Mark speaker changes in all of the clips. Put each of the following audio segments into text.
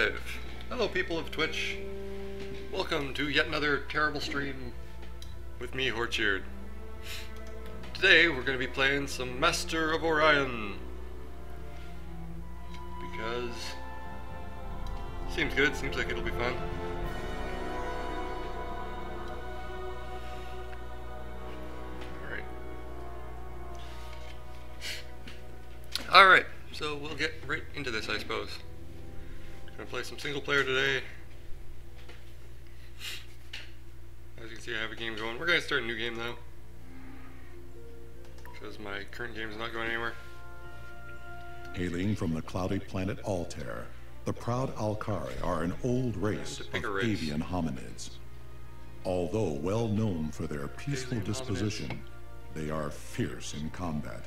Speaker 1: live! Hello people of Twitch. Welcome to yet another terrible stream with me, Horcheard. Today we're going to be playing some Master of Orion. Because seems good, seems like it'll be fun. Alright, so we'll get right into this, I suppose. Gonna play some single player today. As you can see, I have a game going. We're gonna start a new game though, because my current game is not going anywhere.
Speaker 2: Hailing from the cloudy planet Altair, the proud Alkari are an old race of avian hominids. Although well known for their peaceful disposition, they are fierce in combat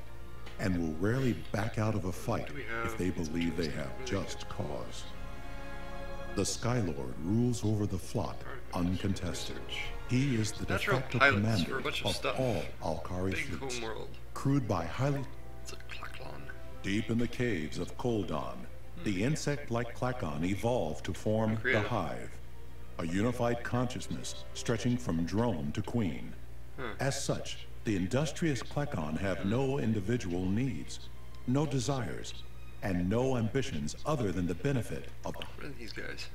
Speaker 2: and will rarely back out of a fight if they believe they have just cause. The Skylord rules over the flock uncontested. He is the de facto commander of all Alkari fleets, crewed by highly... Deep in the caves of Koldon, the insect-like Klakon evolved to form the Hive, a unified consciousness stretching from drone to queen. As such, the industrious Klakon have no individual needs, no desires, and no ambitions other than the benefit of
Speaker 1: these guys.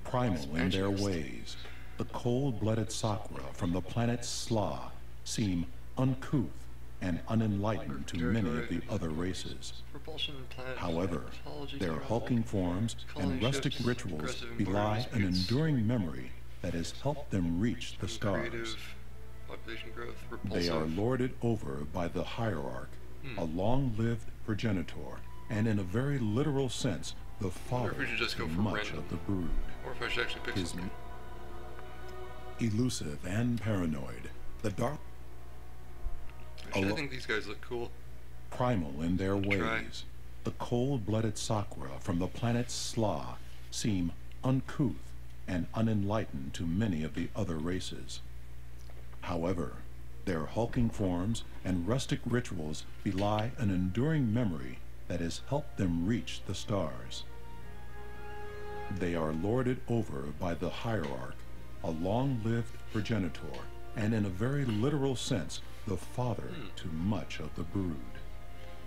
Speaker 2: Primal in their ways. The cold-blooded Sakura from the planet Sla seem uncouth and unenlightened to many of the other races. However, their hulking forms and rustic rituals belie an enduring memory that has helped them reach the stars. They are lorded over by the Hierarch, a long-lived progenitor, and in a very literal sense, the father of much of the brood.
Speaker 1: Or if I should actually pick something.
Speaker 2: Elusive and paranoid, the dark...
Speaker 1: Actually, I think these guys look cool.
Speaker 2: Primal in their ways, the cold-blooded Sakura from the planet Sla seem uncouth and unenlightened to many of the other races. However, their hulking forms and rustic rituals belie an enduring memory that has helped them reach the stars. They are lorded over by the Hierarch, a long-lived progenitor, and in a very literal sense, the father to much of the brood.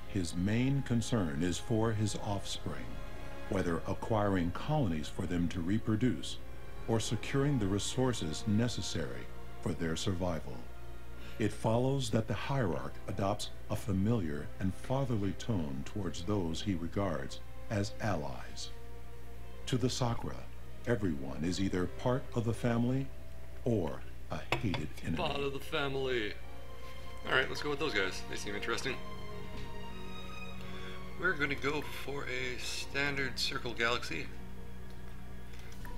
Speaker 2: His main concern is for his offspring, whether acquiring colonies for them to reproduce or securing the resources necessary for their survival. It follows that the Hierarch adopts a familiar and fatherly tone towards those he regards as allies. To the Sakura, everyone is either part of the family or a hated enemy.
Speaker 1: Part of the family. Alright, let's go with those guys. They seem interesting. We're going to go for a standard circle galaxy.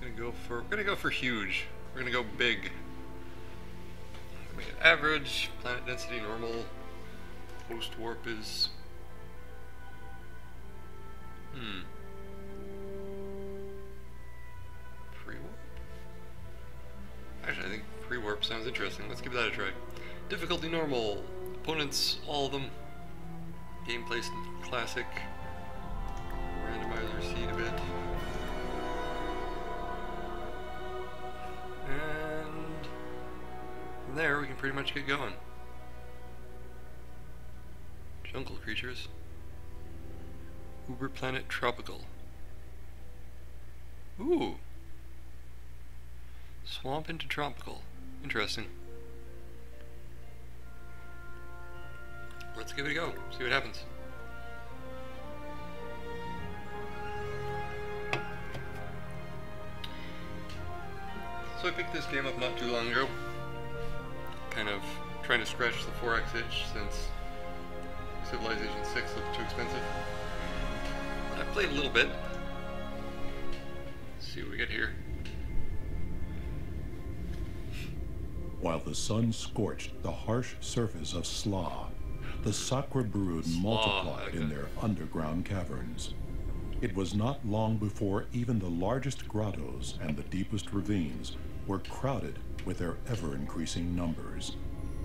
Speaker 1: We're going to go for huge. We're going to go big. We get average, planet density normal, post warp is pre-warp? Actually, I think pre-warp sounds interesting. Let's give that a try. Difficulty normal, opponents all of them. Gameplay classic. Randomizer seed a bit. And from there we can pretty much get going. Jungle creatures. Uber planet tropical. Ooh. Swamp into tropical. Interesting. Let's give it a go. See what happens. So I picked this game up not too long ago. Kind of trying to scratch the 4X itch since Civilization 6 looked too expensive. I played a little bit. Let's see what we get here.
Speaker 2: While the sun scorched the harsh surface of Sla, the Sakura brood multiplied in their underground caverns. It was not long before even the largest grottos and the deepest ravines were crowded with their ever-increasing numbers,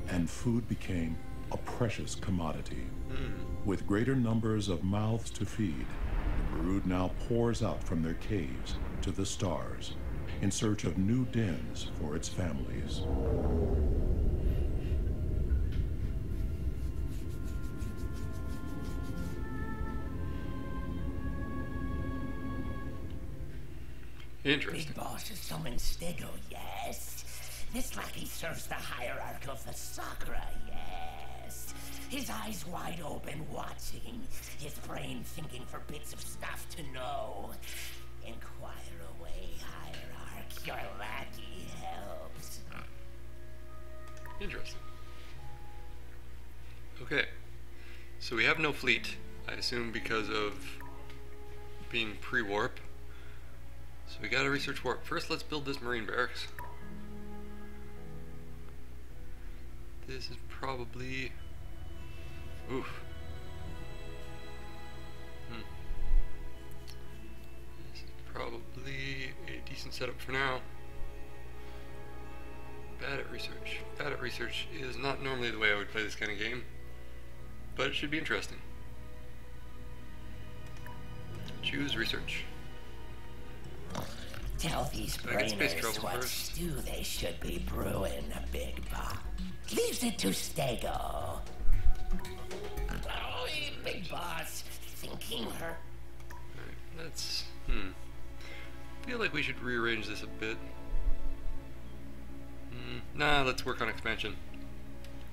Speaker 2: and food became a precious commodity. With greater numbers of mouths to feed, the brood now pours out from their caves to the stars in search of new dens for its families.
Speaker 1: Interesting.
Speaker 3: Big boss is summoned Stego, yes. This lackey serves the hierarch of the Sakura, yes. His eyes wide open, watching. His brain thinking for bits of stuff to know. Inquire away, hierarch. Your lackey helps.
Speaker 1: Interesting. Okay. So we have no fleet, I assume because of being pre-warp. So we gotta research warp. First, let's build this marine barracks. This is probably... Oof. This is probably a decent setup for now. Bad at research. Bad at research is not normally the way I would play this kind of game, but it should be interesting. Choose research.
Speaker 3: Tell these brainers what stew they should be brewing, Big Boss. Leaves it to Stego. Oh, Big Boss, thinking her.
Speaker 1: Alright, let's... feel like we should rearrange this a bit. Nah, let's work on expansion.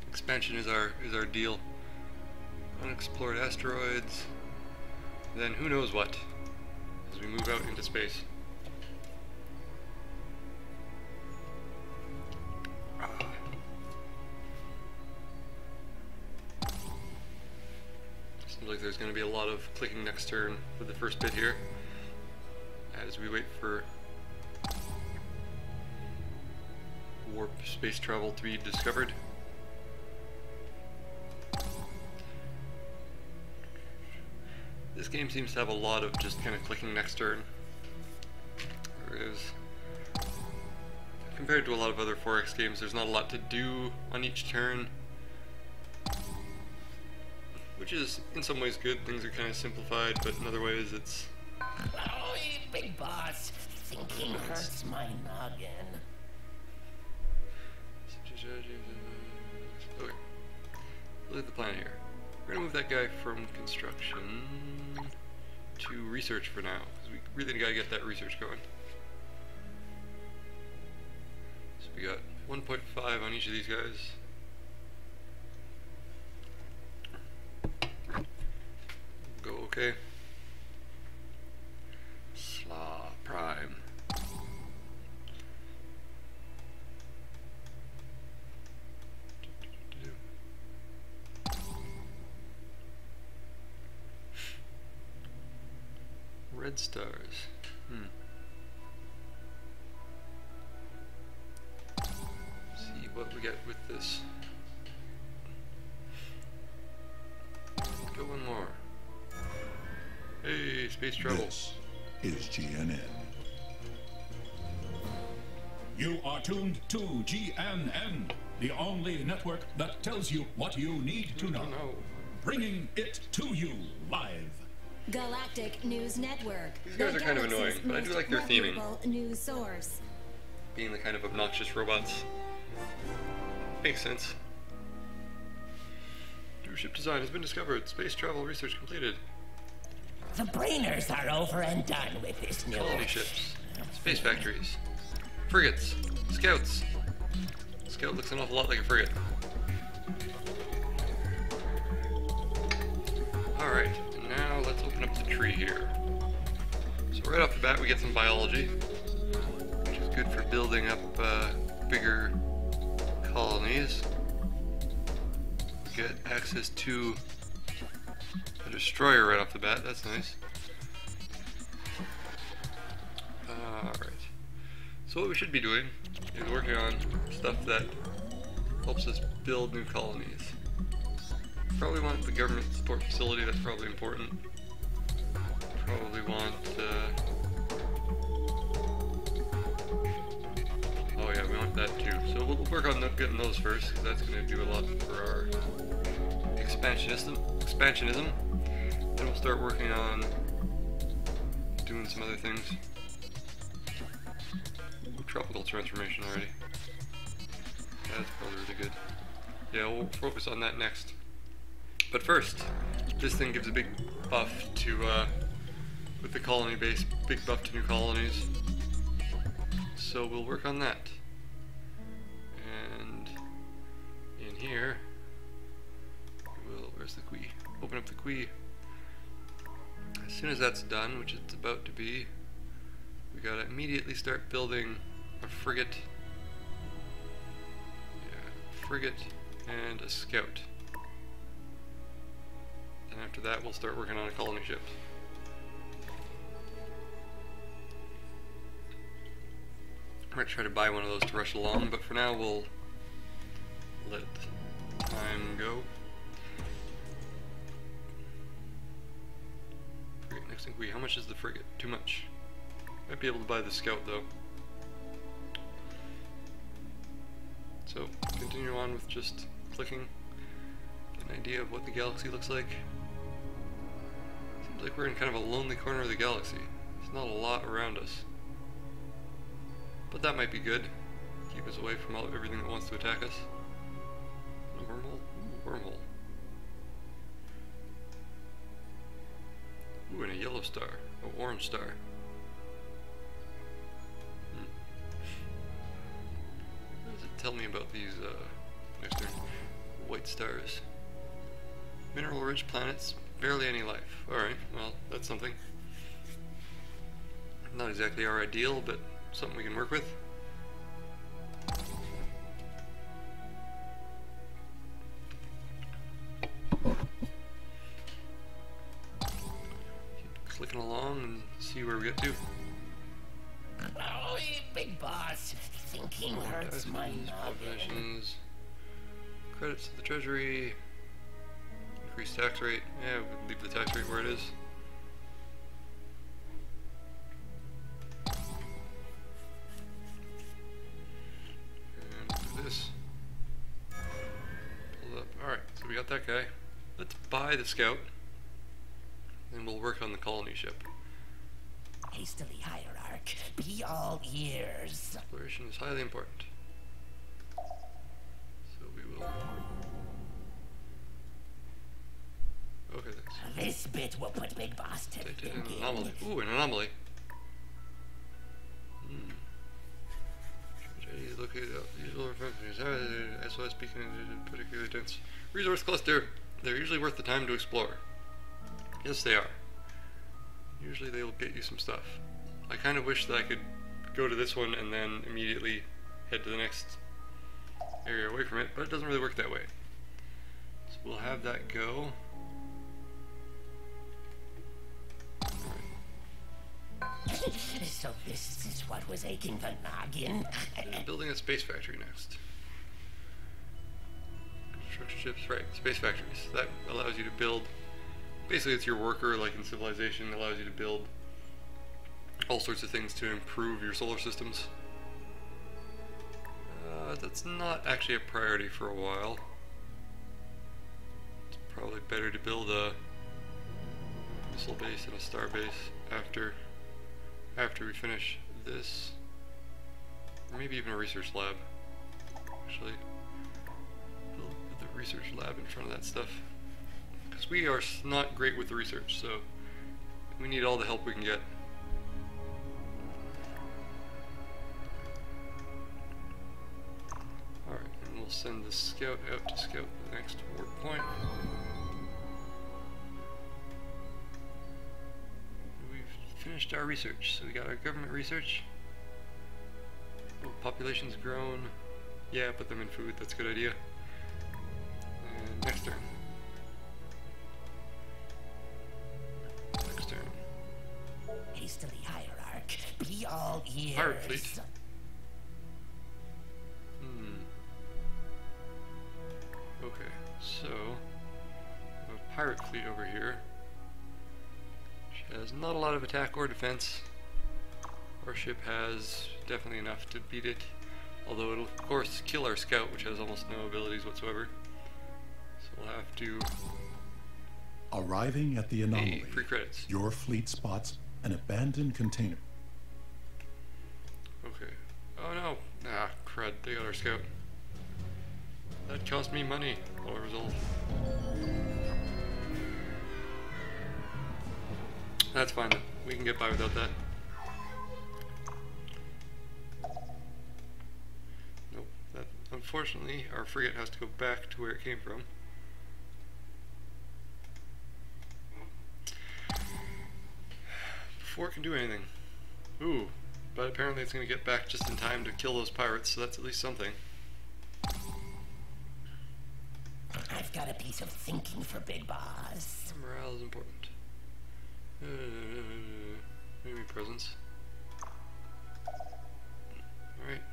Speaker 1: Expansion is our deal. Unexplored asteroids. Then who knows what, as we move out into space. Seems like there's going to be a lot of clicking next turn for the first bit here, as we wait for warp space travel to be discovered. This game seems to have a lot of just kind of clicking next turn, whereas compared to a lot of other 4X games, there's not a lot to do on each turn, which is in some ways good. Things are kind of simplified, but in other ways it's...
Speaker 3: Oh, Big Boss, thinking hurts my noggin.
Speaker 1: Okay, look at the plan here. We're gonna move that guy from construction to research for now, because we really gotta get that research going. So we got 1.5 on each of these guys. Go okay. Slaw Prime. Red stars. See what we get with this. Go one more. Hey, space travel.
Speaker 2: This is GNN.
Speaker 4: You are tuned to GNN, the only network that tells you what you need to know. Bringing it to you live.
Speaker 5: Galactic News Network.
Speaker 1: These guys are kind of annoying, but I do like their theming.
Speaker 5: News source.
Speaker 1: Being the kind of obnoxious robots. Makes sense. New ship design has been discovered. Space travel research completed.
Speaker 3: The brainers are over and done with this new...
Speaker 1: Colony ships. Space factories. Frigates. Scouts. Scout looks an awful lot like a frigate. Alright. Now let's open up the tree here. So right off the bat we get some biology, which is good for building up bigger colonies. Get access to a destroyer right off the bat, that's nice. Alright. So what we should be doing is working on stuff that helps us build new colonies. Probably want the government support facility, that's probably important. Probably want, oh yeah, we want that too. So we'll work on getting those first, because that's going to do a lot for our expansionism. Then we'll start working on doing some other things. Ooh, tropical transformation already. That's probably really good. Yeah, we'll focus on that next. But first, this thing gives a big buff to, with the colony base, big buff to new colonies. So we'll work on that. And in here, where's the Quee? Open up the Quee. As soon as that's done, which it's about to be, we gotta immediately start building a frigate. Yeah, frigate and a scout. And after that, we'll start working on a colony ship. I'm gonna try to buy one of those to rush along, but for now we'll let time go. Frigate next in Quee. How much is the frigate? Too much. Might be able to buy the scout though. So continue on with just clicking. Get an idea of what the galaxy looks like. Seems like we're in kind of a lonely corner of the galaxy. There's not a lot around us. But that might be good. Keep us away from everything that wants to attack us. A wormhole? Ooh, wormhole. Ooh, and a yellow star. An orange star. What does it tell me about these, next turn? White stars. Mineral-rich planets. Barely any life. Alright, well, that's something. Not exactly our ideal, but something we can work with. Keep clicking along and see where we get to.
Speaker 3: Oh, big boss. Thinking hurts my noggin.
Speaker 1: Populations. Credits to the treasury. Increase tax rate. Yeah, we'll leave the tax rate where it is. We got that guy. Let's buy the scout, and we'll work on the colony ship.
Speaker 3: Hastily, hierarch. Be all ears.
Speaker 1: Exploration is highly important. So we will. Okay, thanks.
Speaker 3: This bit will put Big Boss to
Speaker 1: An anomaly. Ooh, an anomaly. Located out. Usual references. SOS speaking particularly dense. Resource cluster. They're usually worth the time to explore. Yes, they are. Usually they will get you some stuff. I kind of wish that I could go to this one and then immediately head to the next area away from it, but it doesn't really work that way. So we'll have that go.
Speaker 3: So this is what was aching the noggin.
Speaker 1: Building a space factory next. Construction ships, right, space factories. That allows you to build, basically it's your worker, like in Civilization, allows you to build all sorts of things to improve your solar systems. That's not actually a priority for a while. It's probably better to build a missile base and a star base after we finish this, or maybe even a research lab. Actually, build the research lab in front of that stuff, because we are not great with the research, so we need all the help we can get. Alright, and we'll send the scout out to scout the next warp point. Finished our research, so we got our government research. Oh, population's grown. Yeah, put them in food, that's a good idea. And next turn. Next turn.
Speaker 3: Hastily, hierarch. Be all ears.
Speaker 1: Pirate fleet. Okay, so we have a pirate fleet over here. Has not a lot of attack or defense. Our ship has definitely enough to beat it, although it'll of course kill our scout, which has almost no abilities whatsoever. So we'll have to...
Speaker 2: Arriving at the anomaly,
Speaker 1: free credits.
Speaker 2: your fleet spots an abandoned container.
Speaker 1: Okay. Oh no. Ah, crud. They got our scout. That cost me money. All result. That's fine. We can get by without that. Nope. That, unfortunately, our frigate has to go back to where it came from. Before it can do anything. Ooh. But apparently it's going to get back just in time to kill those pirates, so that's at least something.
Speaker 3: I've got a piece of thinking for Big Boss.
Speaker 1: Morale is important. Enemy presence. Alright.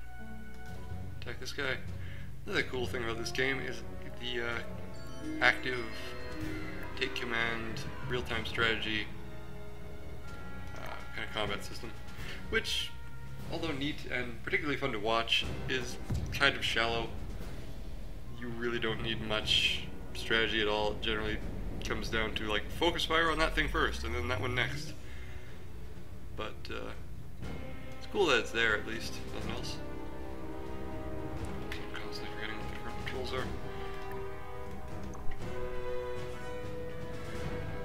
Speaker 1: Attack this guy. Another cool thing about this game is the active take command, real-time strategy kind of combat system. Which, although neat and particularly fun to watch, is kind of shallow. You really don't need much strategy at all. It generally comes down to like focus fire on that thing first and then that one next. But it's cool that it's there at least, nothing else. I'm constantly forgetting what the different controls are.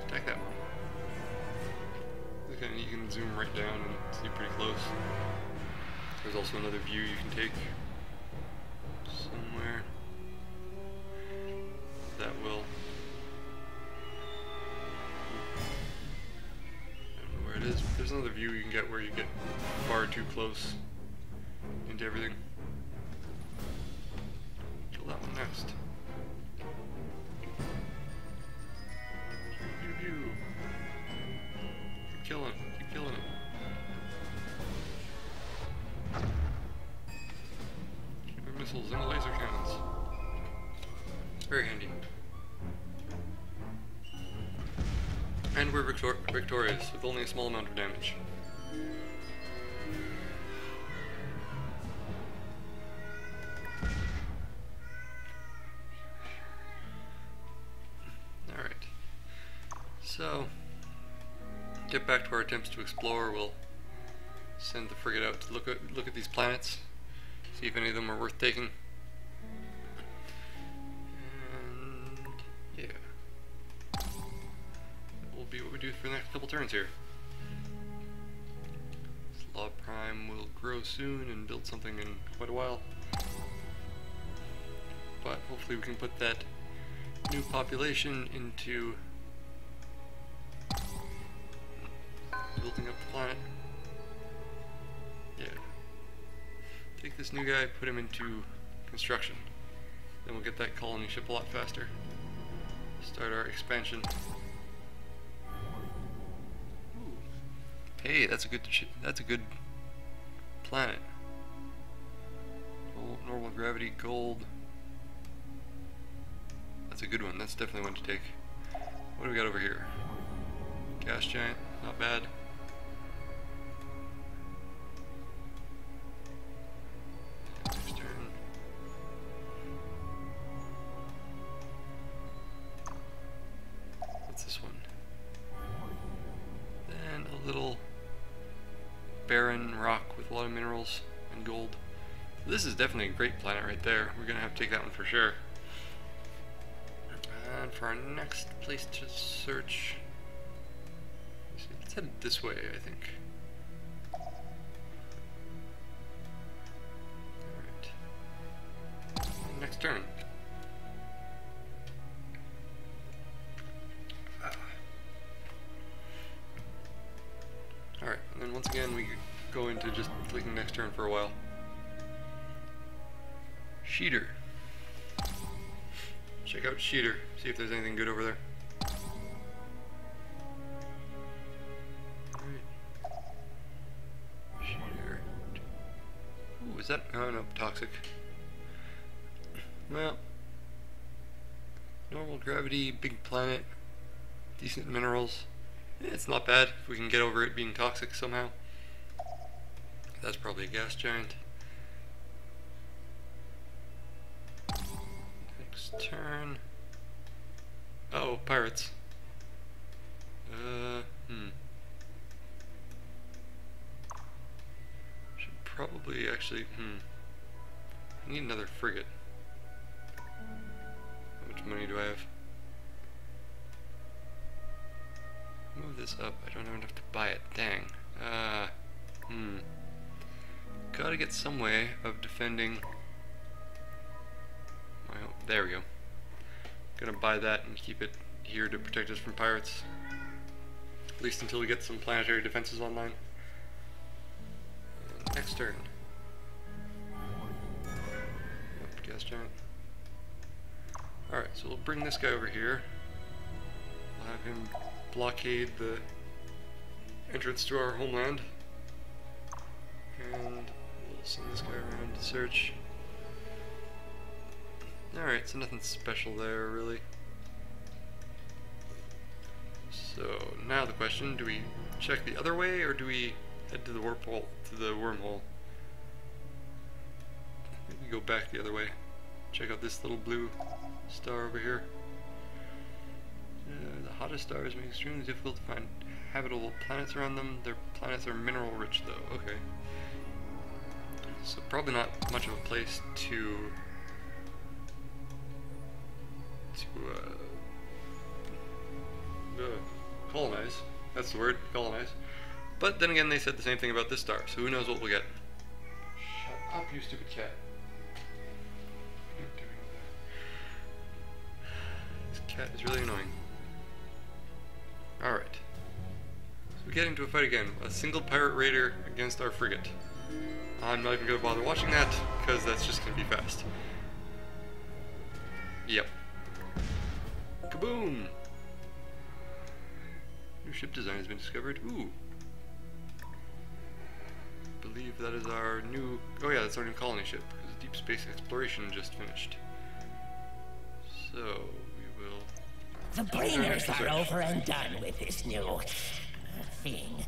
Speaker 1: Attack that one. It's kind of neat, you can zoom right down and see pretty close. There's also another view you can take somewhere. That will. I don't know where it is, but there's another view you can get where you get far too close into everything. Kill that one next. Pew. Keep killing it. Keep our missiles and laser cannons. Very handy. And we're victorious with only a small amount of damage. Alright. So, get back to our attempts to explore. We'll send the frigate out to look at these planets, see if any of them are worth taking. Be what we do for the next couple turns here. Slaw Prime will grow soon and build something in quite a while. But hopefully we can put that new population into building up the planet. Yeah. Take this new guy, put him into construction. Then we'll get that colony ship a lot faster. Start our expansion. Hey, that's a good planet. Normal gravity, gold. That's a good one. That's definitely one to take. What do we got over here? Gas giant, not bad. Next turn. What's this one? Then a little barren rock with a lot of minerals and gold. This is definitely a great planet right there. We're gonna have to take that one for sure. And for our next place to search, let's head this way, I think. Alright. Next turn. Alright, and then once again we go into just clicking next turn for a while. Sheeter. Check out Sheeter, see if there's anything good over there. Alright. Sheeter. Ooh, is that? Oh no, toxic. Well, normal gravity, big planet, decent minerals. It's not bad if we can get over it being toxic somehow. That's probably a gas giant. Next turn. Uh oh, pirates. actually, I need another frigate. How much money do I have? Move this up. I don't have enough to buy it. Dang. Gotta get some way of defending my home. There we go. Gonna buy that and keep it here to protect us from pirates. At least until we get some planetary defenses online. And next turn. Yep, gas giant. Alright, so we'll bring this guy over here. We'll have him blockade the entrance to our homeland. And we'll send this guy around to search. Alright, so nothing special there, really. So, now the question, do we check the other way, or do we head to the wormhole? Maybe go back the other way. Check out this little blue star over here. The hottest stars make it extremely difficult to find habitable planets around them. Their planets are mineral rich, though. Okay. So probably not much of a place to colonize. That's the word, colonize. But then again, they said the same thing about this star, so who knows what we'll get. Shut up, you stupid cat. What are you doing over there? This cat is really annoying. Alright. So we get into a fight again. A single pirate raider against our frigate. I'm not even going to bother watching that, because that's just going to be fast. Yep. Kaboom! New ship design has been discovered. Ooh. I believe that is our new... Oh yeah, that's our new colony ship, because deep space exploration just finished. So, we will...
Speaker 3: The brainers are over and done with this new thing.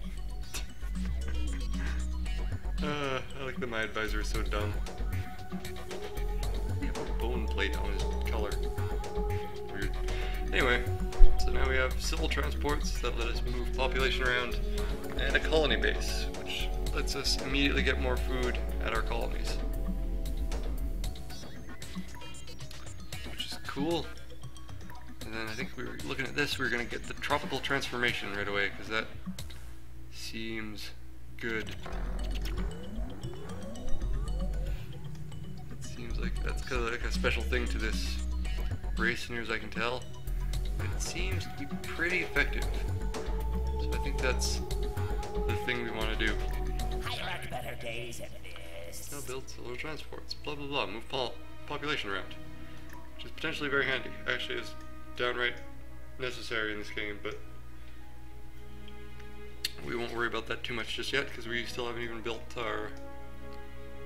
Speaker 1: I like that my advisor is so dumb. We have a bone plate on his collar. Weird. Anyway, so now we have civil transports that let us move population around, and a colony base, which lets us immediately get more food at our colonies. Which is cool. And then I think we were looking at this, we were going to get the tropical transformation right away, because that seems good. It seems like that's kind of like a special thing to this race, near as I can tell. It seems to be pretty effective. So I think that's the thing we want to do.
Speaker 3: Hierarch better days than this.
Speaker 1: Now build solar transports, blah blah blah, move population around. Which is potentially very handy. Actually is downright necessary in this game, but we won't worry about that too much just yet, because we still haven't even built our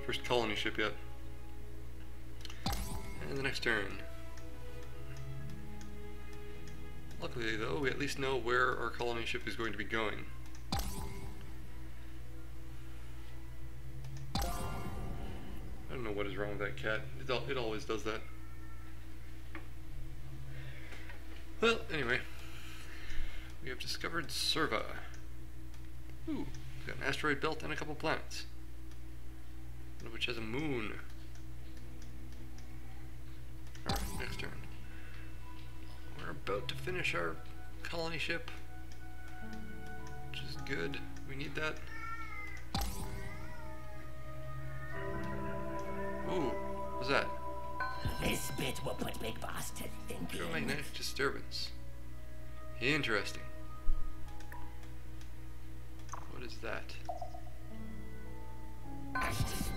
Speaker 1: first colony ship yet. And the next turn. Luckily though, we at least know where our colony ship is going to be going. I don't know what is wrong with that cat. It always does that. Well, anyway. We have discovered Serva. Ooh, we've got an asteroid belt and a couple planets. One of which has a moon. Alright, next turn. We're about to finish our colony ship, which is good. We need that. Ooh, what's that?
Speaker 3: This bit will put Big Boss to thinking.
Speaker 1: Magnetic disturbance. Interesting. What is that?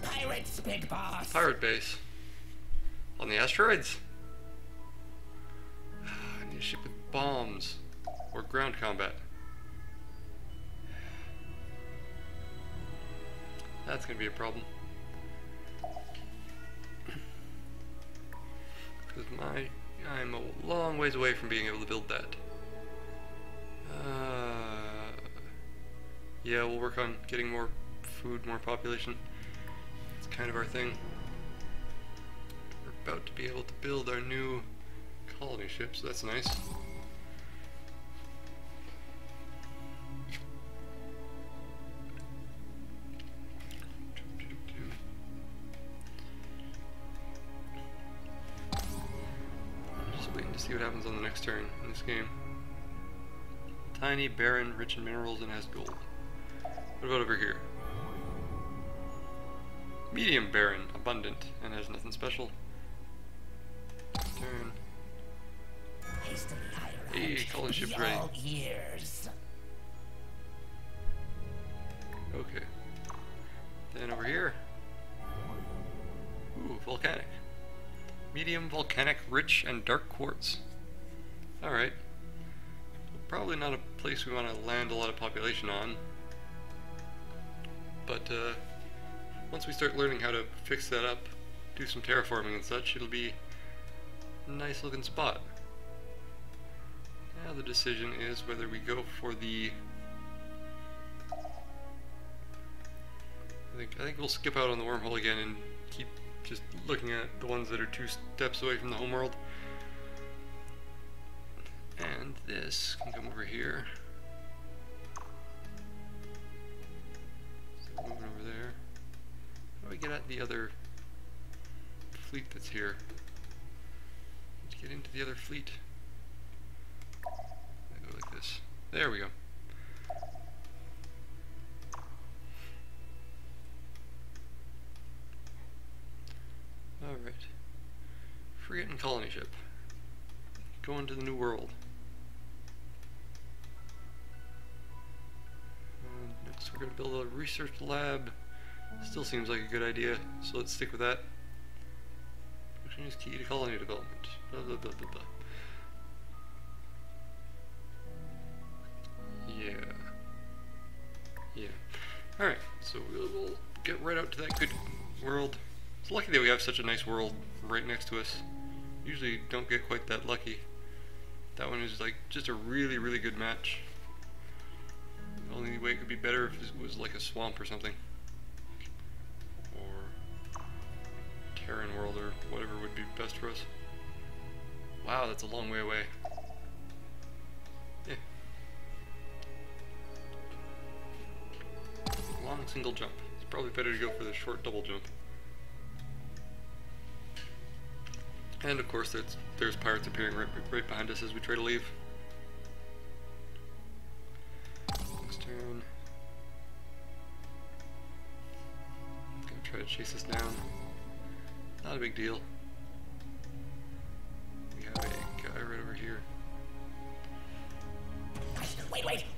Speaker 3: Pirates, Big Boss.
Speaker 1: Pirate base. On the asteroids? I need a ship with bombs. Or ground combat. That's gonna be a problem. Because I'm a long ways away from being able to build that. Yeah, we'll work on getting more food, more population. It's kind of our thing. We're about to be able to build our new colony ship, so that's nice. see what happens on the next turn in this game. Tiny, barren, rich in minerals, and has gold. What about over here? Medium, barren, abundant, and has nothing special. Turn. Hey, colony ship's ready.
Speaker 3: Ears.
Speaker 1: Okay. Then over here. Ooh, volcanic. Medium, volcanic, rich, and dark quartz. Alright. Probably not a place we want to land a lot of population on. But, once we start learning how to fix that up, do some terraforming and such, it'll be a nice looking spot. Now the decision is whether we go for the... I think we'll skip out on the wormhole again and keep just looking at the ones that are 2 steps away from the homeworld. And this can come over here. So moving over there. How do we get at the other fleet that's here? Let's get into the other fleet. I go like this. There we go. Alright. Frigate and colony ship. Going to the new world. Next we're going to build a research lab. Still seems like a good idea, so let's stick with that. Function is key to colony development. Blah blah blah blah blah. Yeah. Alright, so we'll get right out to that good world. It's lucky that we have such a nice world right next to us. Usually don't get quite that lucky. That one is like just a really, really good match. The only way it could be better if it was like a swamp or something. Or Terran world or whatever would be best for us. Wow, that's a long way away. Yeah. Long single jump. It's probably better to go for the short double jump. And of course there's pirates appearing right behind us as we try to leave. Next turn. Gonna try to chase us down. Not a big deal. We have a guy right over here.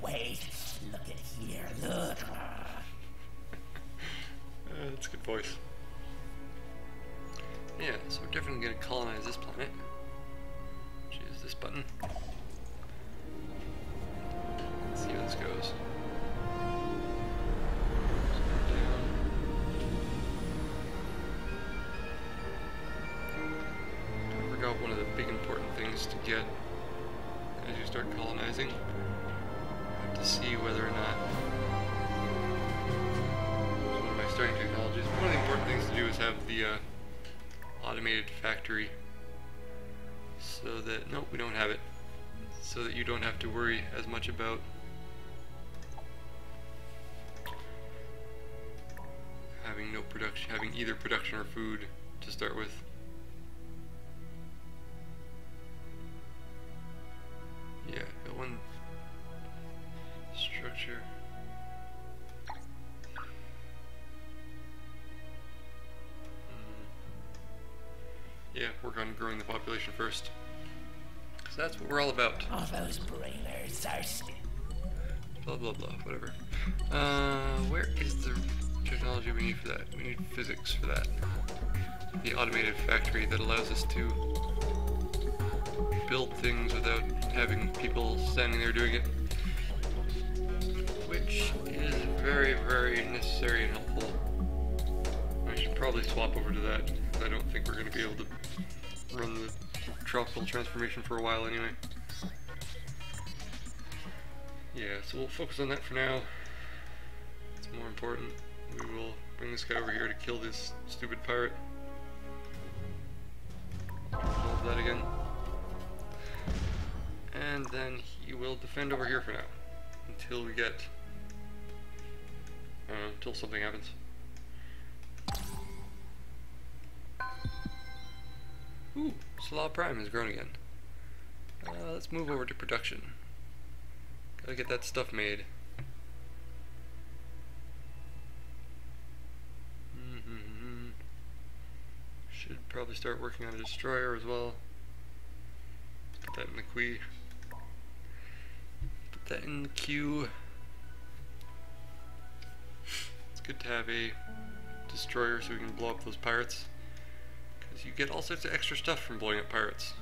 Speaker 3: Wait. Look at here, look.
Speaker 1: That's a good voice. Yeah, so we're definitely going to colonize this planet. Which is this button. Let's see how this goes. Down. I forgot one of the big important things to get as you start colonizing. You have to see whether or not one of my starting technologies. One of the important things to do is have the automated factory, so that nope, we don't have it, so that you don't have to worry as much about having no production, having either production or food to start with. Yeah, got one structure. Yeah, work on growing the population first. So that's what we're all about.
Speaker 3: All those brainers are
Speaker 1: Blah blah blah, whatever. Where is the technology we need for that? We need physics for that. The automated factory that allows us to build things without having people standing there doing it. Which is very, very necessary and helpful. I should probably swap over to that. I don't think we're going to be able to run the tropical transformation for a while anyway. Yeah, so we'll focus on that for now. It's more important. We will bring this guy over here to kill this stupid pirate. Resolve that again. And then he will defend over here for now. Until we get... until something happens. Ooh, Slaw Prime has grown again. Let's move over to production. Gotta get that stuff made. Should probably start working on a destroyer as well. Put that in the queue. Put that in the queue. It's good to have a destroyer so we can blow up those pirates. Because you get all sorts of extra stuff from blowing up pirates.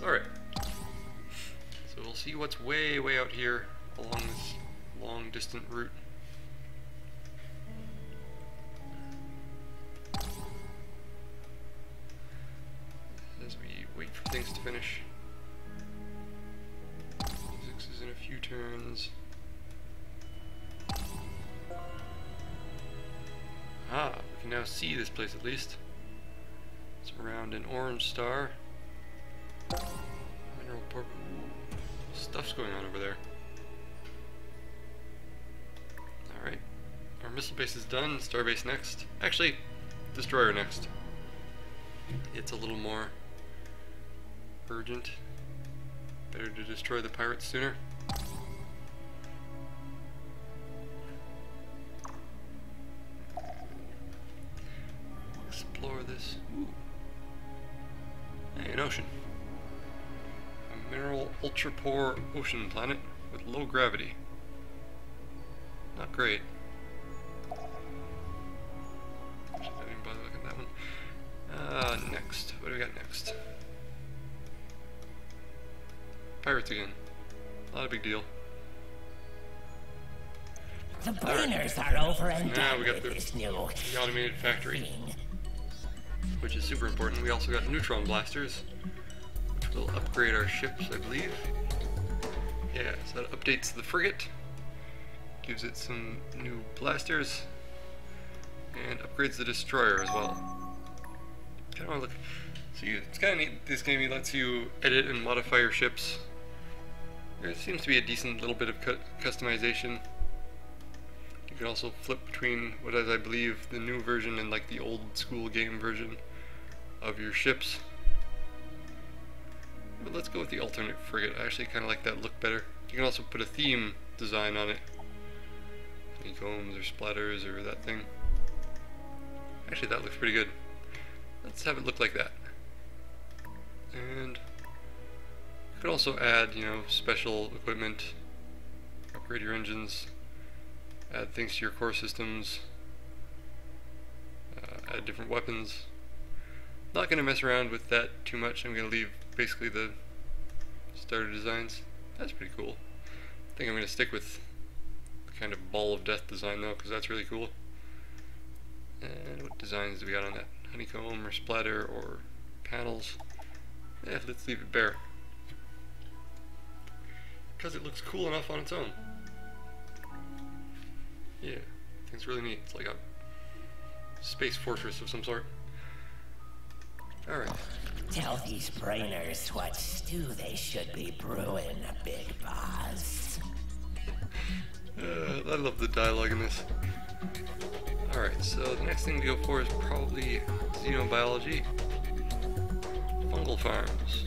Speaker 1: Alright. So we'll see what's way, way out here along this long distant route. As we wait for things to finish. Physics is in a few turns. Ah, we can now see this place at least. It's around an orange star. Mineral port. Stuff's going on over there. Alright. Our missile base is done. Starbase next. Actually, destroyer next. It's a little more urgent. Better to destroy the pirates sooner. Explore this. Ooh. Hey, an ocean. A mineral ultra-poor ocean planet with low gravity. Not great. I didn't bother looking at that one. Next. What do we got next? Pirates again. Not a big deal.
Speaker 3: The brainers are over and
Speaker 1: now
Speaker 3: done
Speaker 1: we got
Speaker 3: with this new
Speaker 1: the automated factory,
Speaker 3: thing.
Speaker 1: which is super important. We also got neutron blasters, which will upgrade our ships, I believe. Yeah, so that updates the frigate, gives it some new blasters, and upgrades the destroyer as well. Kind of want to look. So it's kind of neat. This game lets you edit and modify your ships. There seems to be a decent little bit of customization. You can also flip between what is, I believe, the new version and like the old school game version of your ships. But let's go with the alternate frigate. I actually kind of like that look better. You can also put a theme design on it. Honeycombs or splatters or that thing. Actually, that looks pretty good. Let's have it look like that. And you could also add, special equipment, upgrade your engines, add things to your core systems, add different weapons. Not going to mess around with that too much. I'm going to leave basically the starter designs. That's pretty cool. I think I'm going to stick with the kind of ball of death design though, because that's really cool. And what designs do we got on that? Honeycomb or splatter or panels? Yeah, let's leave it bare. Because it looks cool enough on its own. Yeah, I think it's really neat. It's like a space fortress of some sort. Alright.
Speaker 3: Tell these brainers what stew they should be brewing, Big Boss.
Speaker 1: I love the dialogue in this. Alright, so the next thing to go for is probably xenobiology. Fungal farms.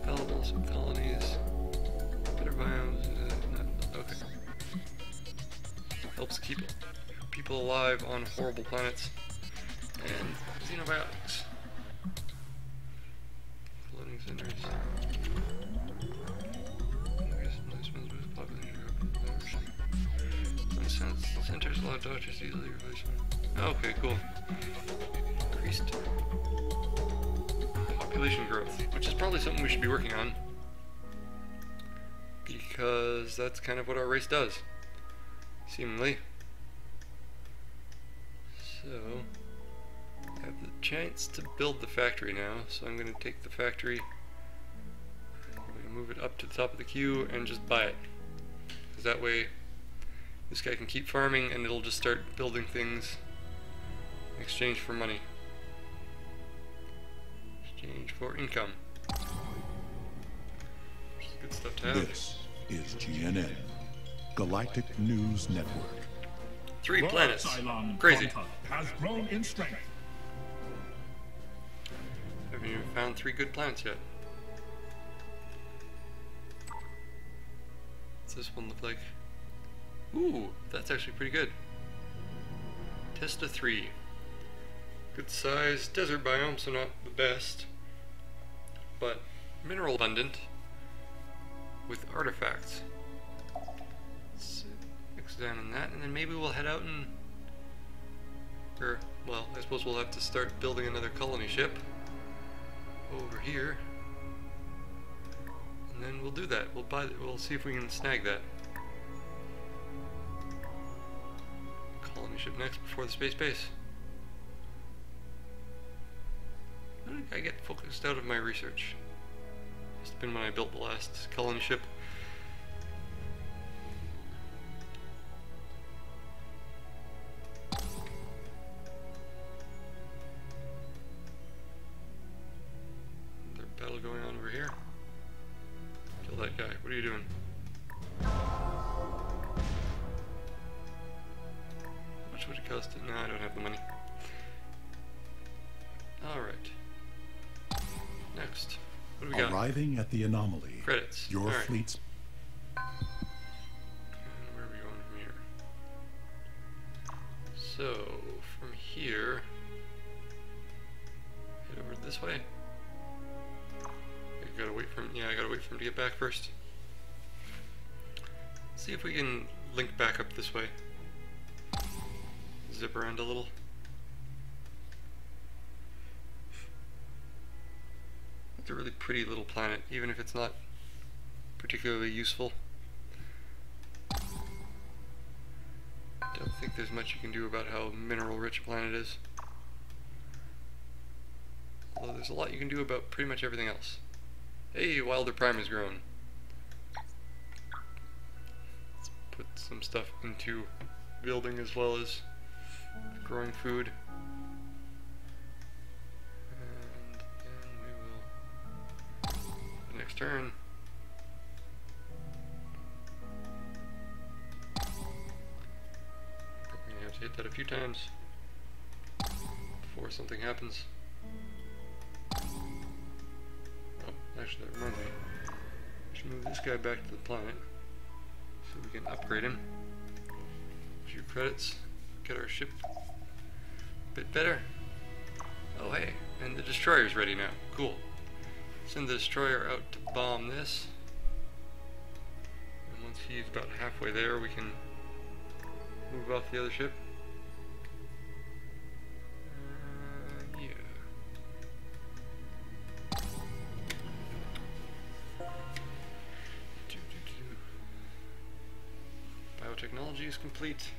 Speaker 1: Available, some colonies. Better biomes. Okay. Helps keep people alive on horrible planets. And xenobiotics. Floating centers. Centers allow doctors to easily replace them. Okay, cool. Increased population growth, which is probably something we should be working on, because that's kind of what our race does, seemingly. So, I have the chance to build the factory now, so I'm going to take the factory, I'm going to move it up to the top of the queue and just buy it, because that way this guy can keep farming and it'll just start building things in exchange for money. Exchange for income. Which is good stuff to have.
Speaker 2: This is GNN, Galactic News Network.
Speaker 1: 3
Speaker 4: The
Speaker 1: planets.
Speaker 4: Cylon
Speaker 1: Crazy.
Speaker 4: Quanta has grown in strength.
Speaker 1: Haven't even found 3 good planets yet. What's this one look like? Ooh, that's actually pretty good. Testa 3. Good size, desert biome, so not the best, but mineral abundant with artifacts. Let's examine that, and then maybe we'll head out and, well, I suppose we'll have to start building another colony ship over here, and then we'll do that. We'll see if we can snag that colony ship next before the space base. How did I get focused out of my research? Must have been when I built the last colony ship. There's a battle going on over here. Kill that guy. What are you doing? How much would it cost? No, I don't have the money. Alright. Next. What do we got?
Speaker 2: Arriving at the anomaly.
Speaker 1: Credits.
Speaker 2: Your
Speaker 1: All right.
Speaker 2: fleet's...
Speaker 1: And where are we going from here? So, from here, head over this way. I gotta wait for him. Yeah, I gotta wait for him to get back first. See if we can link back up this way. Zip around a little. It's a really pretty little planet, even if it's not particularly useful. Don't think there's much you can do about how mineral rich a planet is. Although there's a lot you can do about pretty much everything else. Hey, Wilder Prime has grown. Let's put some stuff into building as well as growing food. And then we will, the next turn, probably gonna have to hit that a few times before something happens. Oh, actually that reminds me. I should move this guy back to the planet so we can upgrade him. A few credits, get our ship a bit better. Oh hey, and the destroyer's ready now. Cool. Send the destroyer out to bomb this. And once he's about halfway there, we can move off the other ship. Yeah. Biotechnology is complete.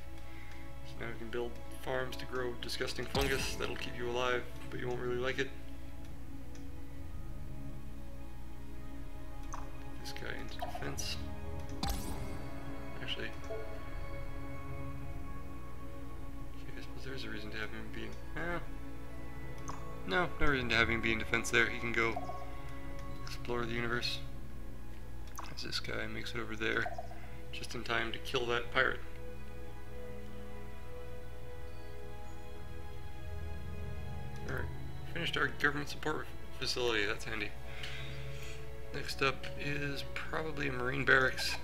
Speaker 1: So now we can build farms to grow disgusting fungus that'll keep you alive, but you won't really like it. This guy into defense. Actually, I suppose there's a reason to have him be in... no reason to have him be in defense there. He can go explore the universe. As this guy makes it over there, just in time to kill that pirate. Alright, finished our government support facility. That's handy. Next up is probably a marine barracks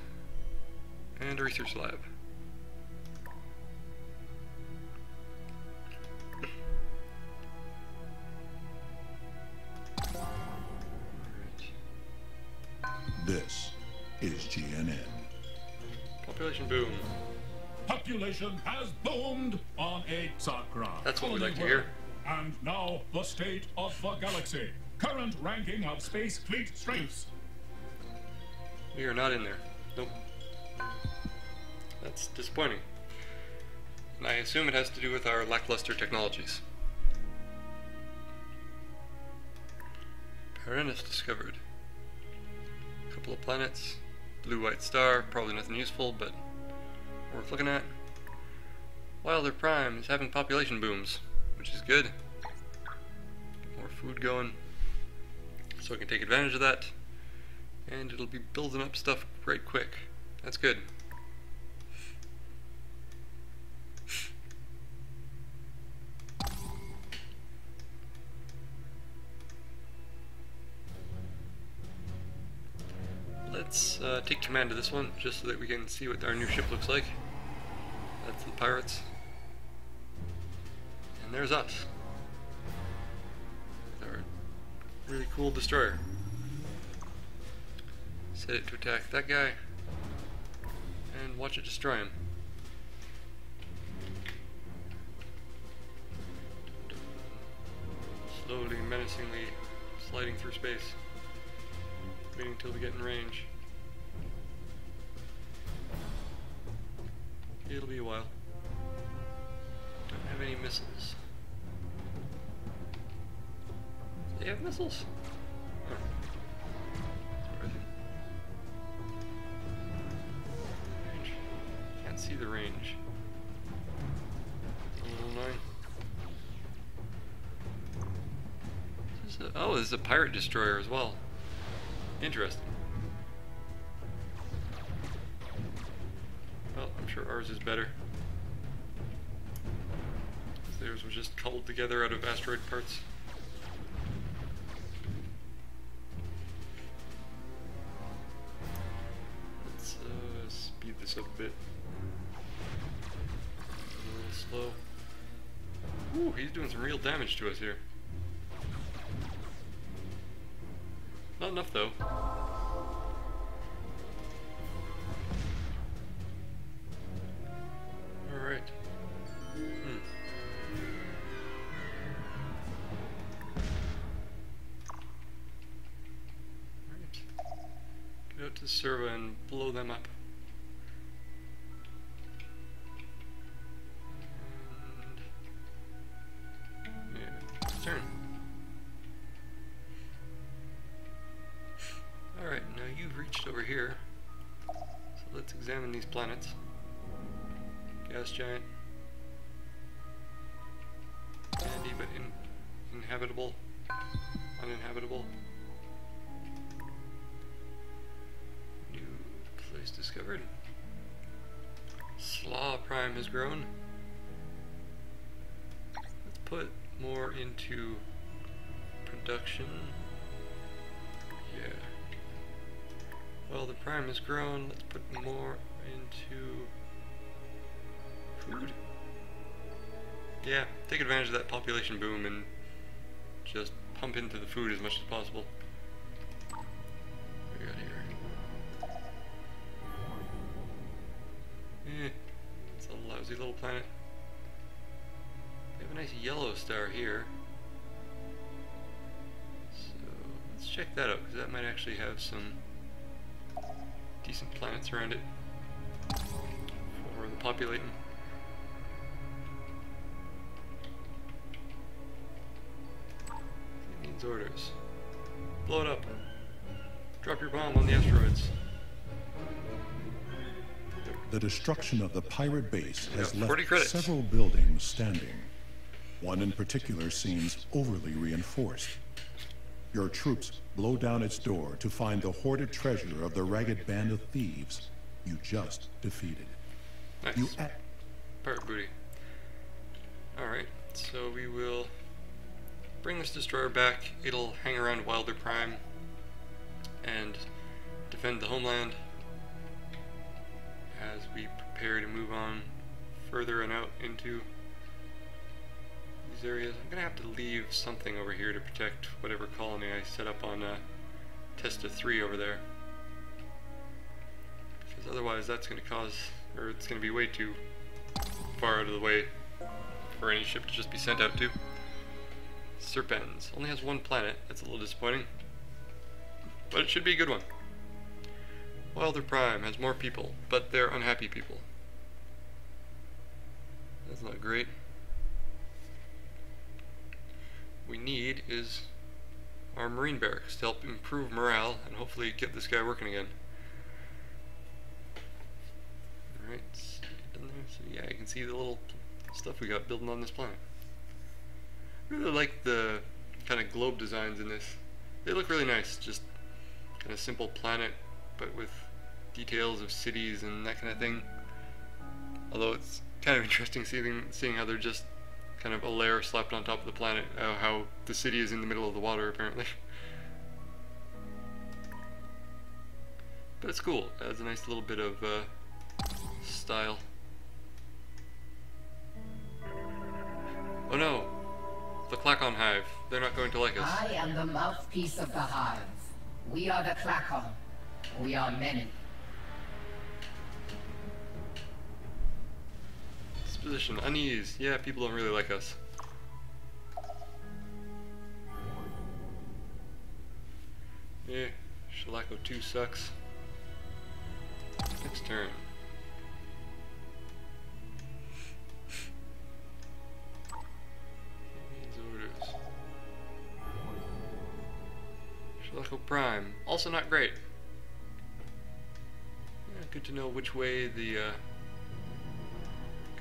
Speaker 1: and a research lab.
Speaker 2: This is GNN.
Speaker 1: Population boom.
Speaker 4: Population has boomed on a Sakra.
Speaker 1: That's what we like to
Speaker 4: colony
Speaker 1: hear.
Speaker 4: world. And now the state of the galaxy. Current ranking of space fleet strengths.
Speaker 1: We are not in there. Nope. That's disappointing. And I assume it has to do with our lackluster technologies. Paranus discovered. A couple of planets. Blue-white star, probably nothing useful, but worth looking at. Wilder Prime is having population booms, which is good. Get more food going, so I can take advantage of that. And it'll be building up stuff right quick. That's good. Let's take command of this one, just so that we can see what our new ship looks like. That's the pirates. And there's us. With our really cool destroyer. Set it to attack that guy. And watch it destroy him. Slowly, menacingly sliding through space. Waiting until we get in range. It'll be a while. Don't have any missiles. Do they have missiles? Oh. Where are they? Range. Can't see the range. A little annoying. Oh, this is a pirate destroyer as well. Interesting. Well, I'm sure ours is better. Theirs was just cobbled together out of asteroid parts. Let's speed this up a bit. A little slow. Ooh, he's doing some real damage to us here. Not enough though. Alright. Alright. Get out to the servo and blow them up. And yeah, turn. Alright, now you've reached over here. So let's examine these planets. Gas giant. Handy but inhabitable. Uninhabitable. New place discovered. Slaw Prime has grown. Let's put more into production. Yeah. Well, the Prime has grown. Let's put more into food. Yeah, take advantage of that population boom and just pump into the food as much as possible. What do we got here? It's a lousy little planet. We have a nice yellow star here. So let's check that out, because that might actually have some decent planets around it for the populating. It needs orders. Blow it up. Drop your bomb on the asteroids.
Speaker 2: The destruction of the pirate base has left
Speaker 1: 40 credits.
Speaker 2: several buildings standing. One in particular seems overly reinforced. Your troops blow down its door to find the hoarded treasure of the ragged band of thieves you just defeated.
Speaker 1: Nice.
Speaker 2: You
Speaker 1: Pirate booty. Alright, so we will bring this destroyer back. It'll hang around Wilder Prime and defend the homeland as we prepare to move on further and out into these areas. I'm gonna have to leave something over here to protect whatever colony I set up on Testa 3 over there, because otherwise that's gonna cause, or it's gonna be way too far out of the way for any ship to just be sent out to. Serpens only has one planet. That's a little disappointing, but it should be a good one. Wilder Prime has more people, but they're unhappy people. That's not great. What we need is our marine barracks to help improve morale and hopefully get this guy working again. Alright, done there. So yeah, you can see the little stuff we got building on this planet. I really like the kind of globe designs in this. They look really nice, just kind of simple planet, but with details of cities and that kind of thing. Although it's kind of interesting seeing how they're just kind of a layer slapped on top of the planet, how the city is in the middle of the water apparently. But it's cool. It adds a nice little bit of style. Oh no! The Klakon Hive. They're not going to like us.
Speaker 6: I am the mouthpiece of the Hive. We are the Klakon. We are many.
Speaker 1: Disposition, unease. Yeah, people don't really like us. Yeah, Shalako 2 sucks. Next turn. Needs orders. Shalako Prime, also not great. Yeah, good to know which way the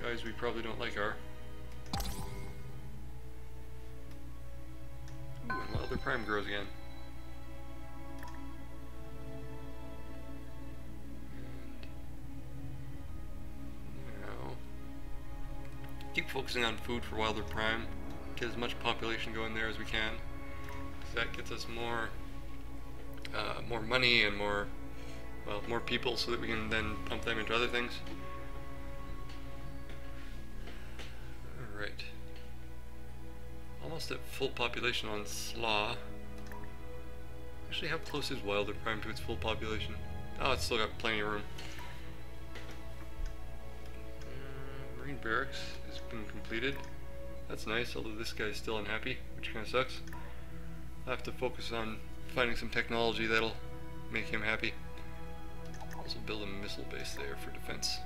Speaker 1: guys we probably don't like are. Ooh, and Wilder Prime grows again. Keep focusing on food for Wilder Prime. Get as much population going there as we can, because that gets us more money and more people, so that we can then pump them into other things. All right, almost at full population on Slaw. Actually, how close is Wilder Prime to its full population? Oh, it's still got plenty of room. Marine Barracks has been completed. That's nice, although this guy's still unhappy, which kind of sucks. I'll have to focus on finding some technology that'll make him happy. Also build a missile base there for defense.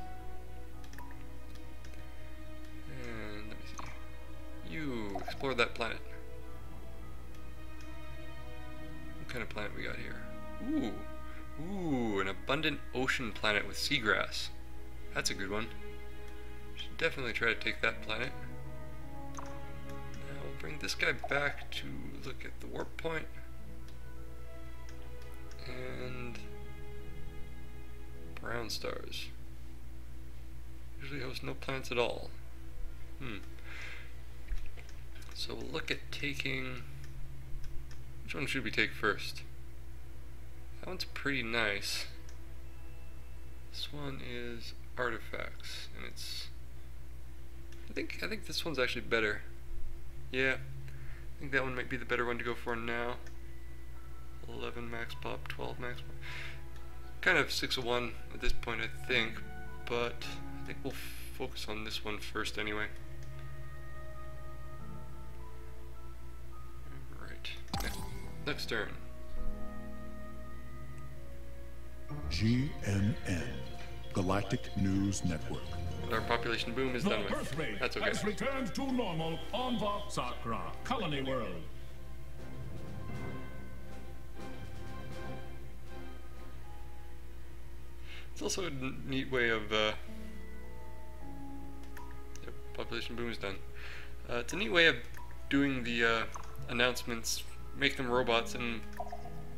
Speaker 1: And let me see. You explore that planet. What kind of planet we got here? Ooh, an abundant ocean planet with seagrass. That's a good one. Should definitely try to take that planet. Now we'll bring this guy back to look at the warp point. And brown stars. Usually host no planets at all. So we'll look at taking... Which one should we take first? That one's pretty nice. This one is artifacts, and it's... I think this one's actually better. Yeah, I think that one might be the better one to go for now. 11 max pop, 12 max pop. Kind of 6 of 1 at this point, I think, but I think we'll focus on this one first anyway. Alright, next turn.
Speaker 2: GNN, Galactic News Network.
Speaker 1: Our population boom is
Speaker 4: The
Speaker 1: done with.
Speaker 4: birth rate
Speaker 1: That's okay.
Speaker 4: has returned to normal on the Sakra colony world.
Speaker 1: It's also a neat way of, yep, population boom is done. It's a neat way of doing the announcements, make them robots, and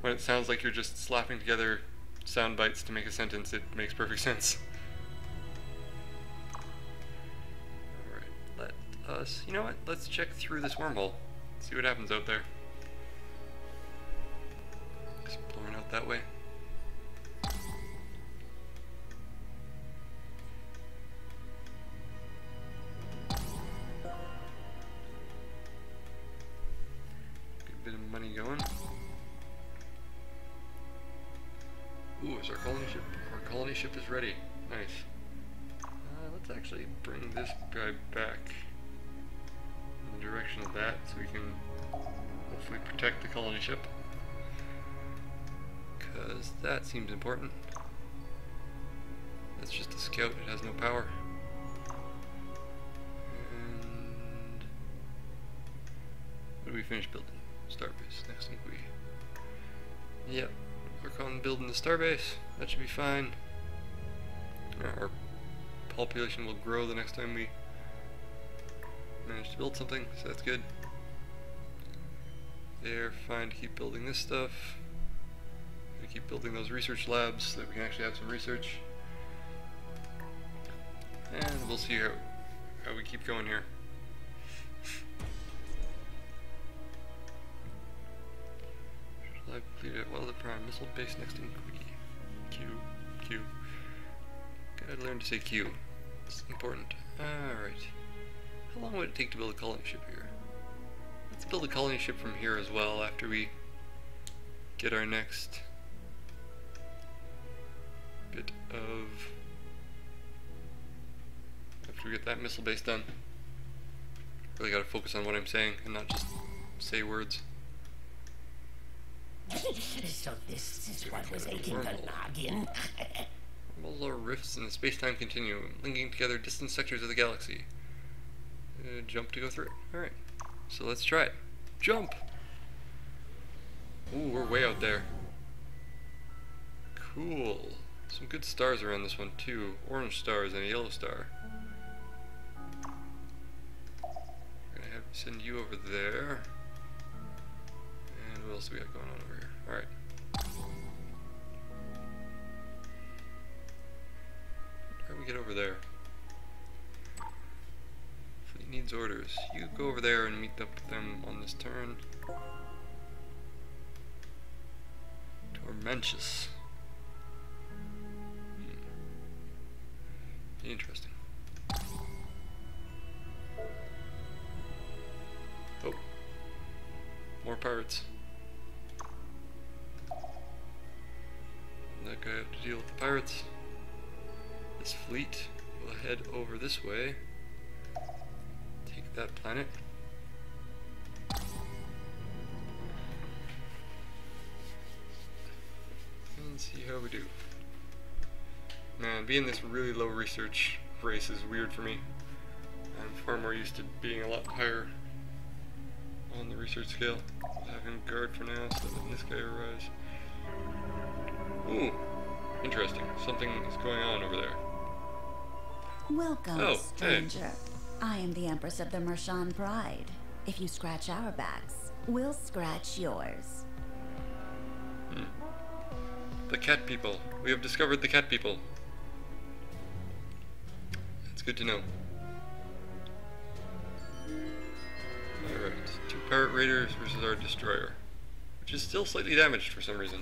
Speaker 1: when it sounds like you're just slapping together sound bites to make a sentence, it makes perfect sense. Alright, let us, you know what, let's check through this wormhole, see what happens out there. Exploring out that way. Bit of money going. Ooh, is our colony ship? Our colony ship is ready. Nice. Let's actually bring this guy back in the direction of that, so we can hopefully protect the colony ship. Because that seems important. That's just a scout, it has no power. And what do we finish building? Starbase. Next thing we... Yep. Work on building the starbase. That should be fine. Our population will grow the next time we manage to build something, so that's good. They're fine to keep building this stuff. We keep building those research labs so that we can actually have some research. And we'll see how we keep going here. I've completed it. Well, the prime missile base next in Queen. Q. Gotta learn to say Q. It's important. Alright. How long would it take to build a colony ship here? Let's build a colony ship from here as well after we get our next bit of... after we get that missile base done. Really gotta focus on what I'm saying and not just say words.
Speaker 3: So this is what was aching the noggin.
Speaker 1: Wormholes are rifts in the space-time continuum, linking together distant sectors of the galaxy. Jump to go through it. Alright, so let's try it. Jump! Ooh, we're way out there. Cool. Some good stars around this one too. Orange stars and a yellow star. We're gonna have to send you over there. And what else do we got going on over here? Alright. How do we get over there? Fleet needs orders. You go over there and meet up with them on this turn. Tormentious. Interesting. Oh. More pirates. That guy have to deal with the pirates. This fleet will head over this way. Take that planet. And see how we do. Man, being this really low research race is weird for me. I'm far more used to being a lot higher on the research scale. Having a guard for now, so letting this guy arise. Ooh, interesting. Something is going on over there.
Speaker 7: Welcome,
Speaker 1: Oh,
Speaker 7: stranger.
Speaker 1: hey.
Speaker 7: I am the Empress of the Mershan Pride. If you scratch our backs, we'll scratch yours.
Speaker 1: The cat people. We have discovered the cat people. It's good to know. Alright, 2 pirate raiders versus our destroyer, which is still slightly damaged for some reason.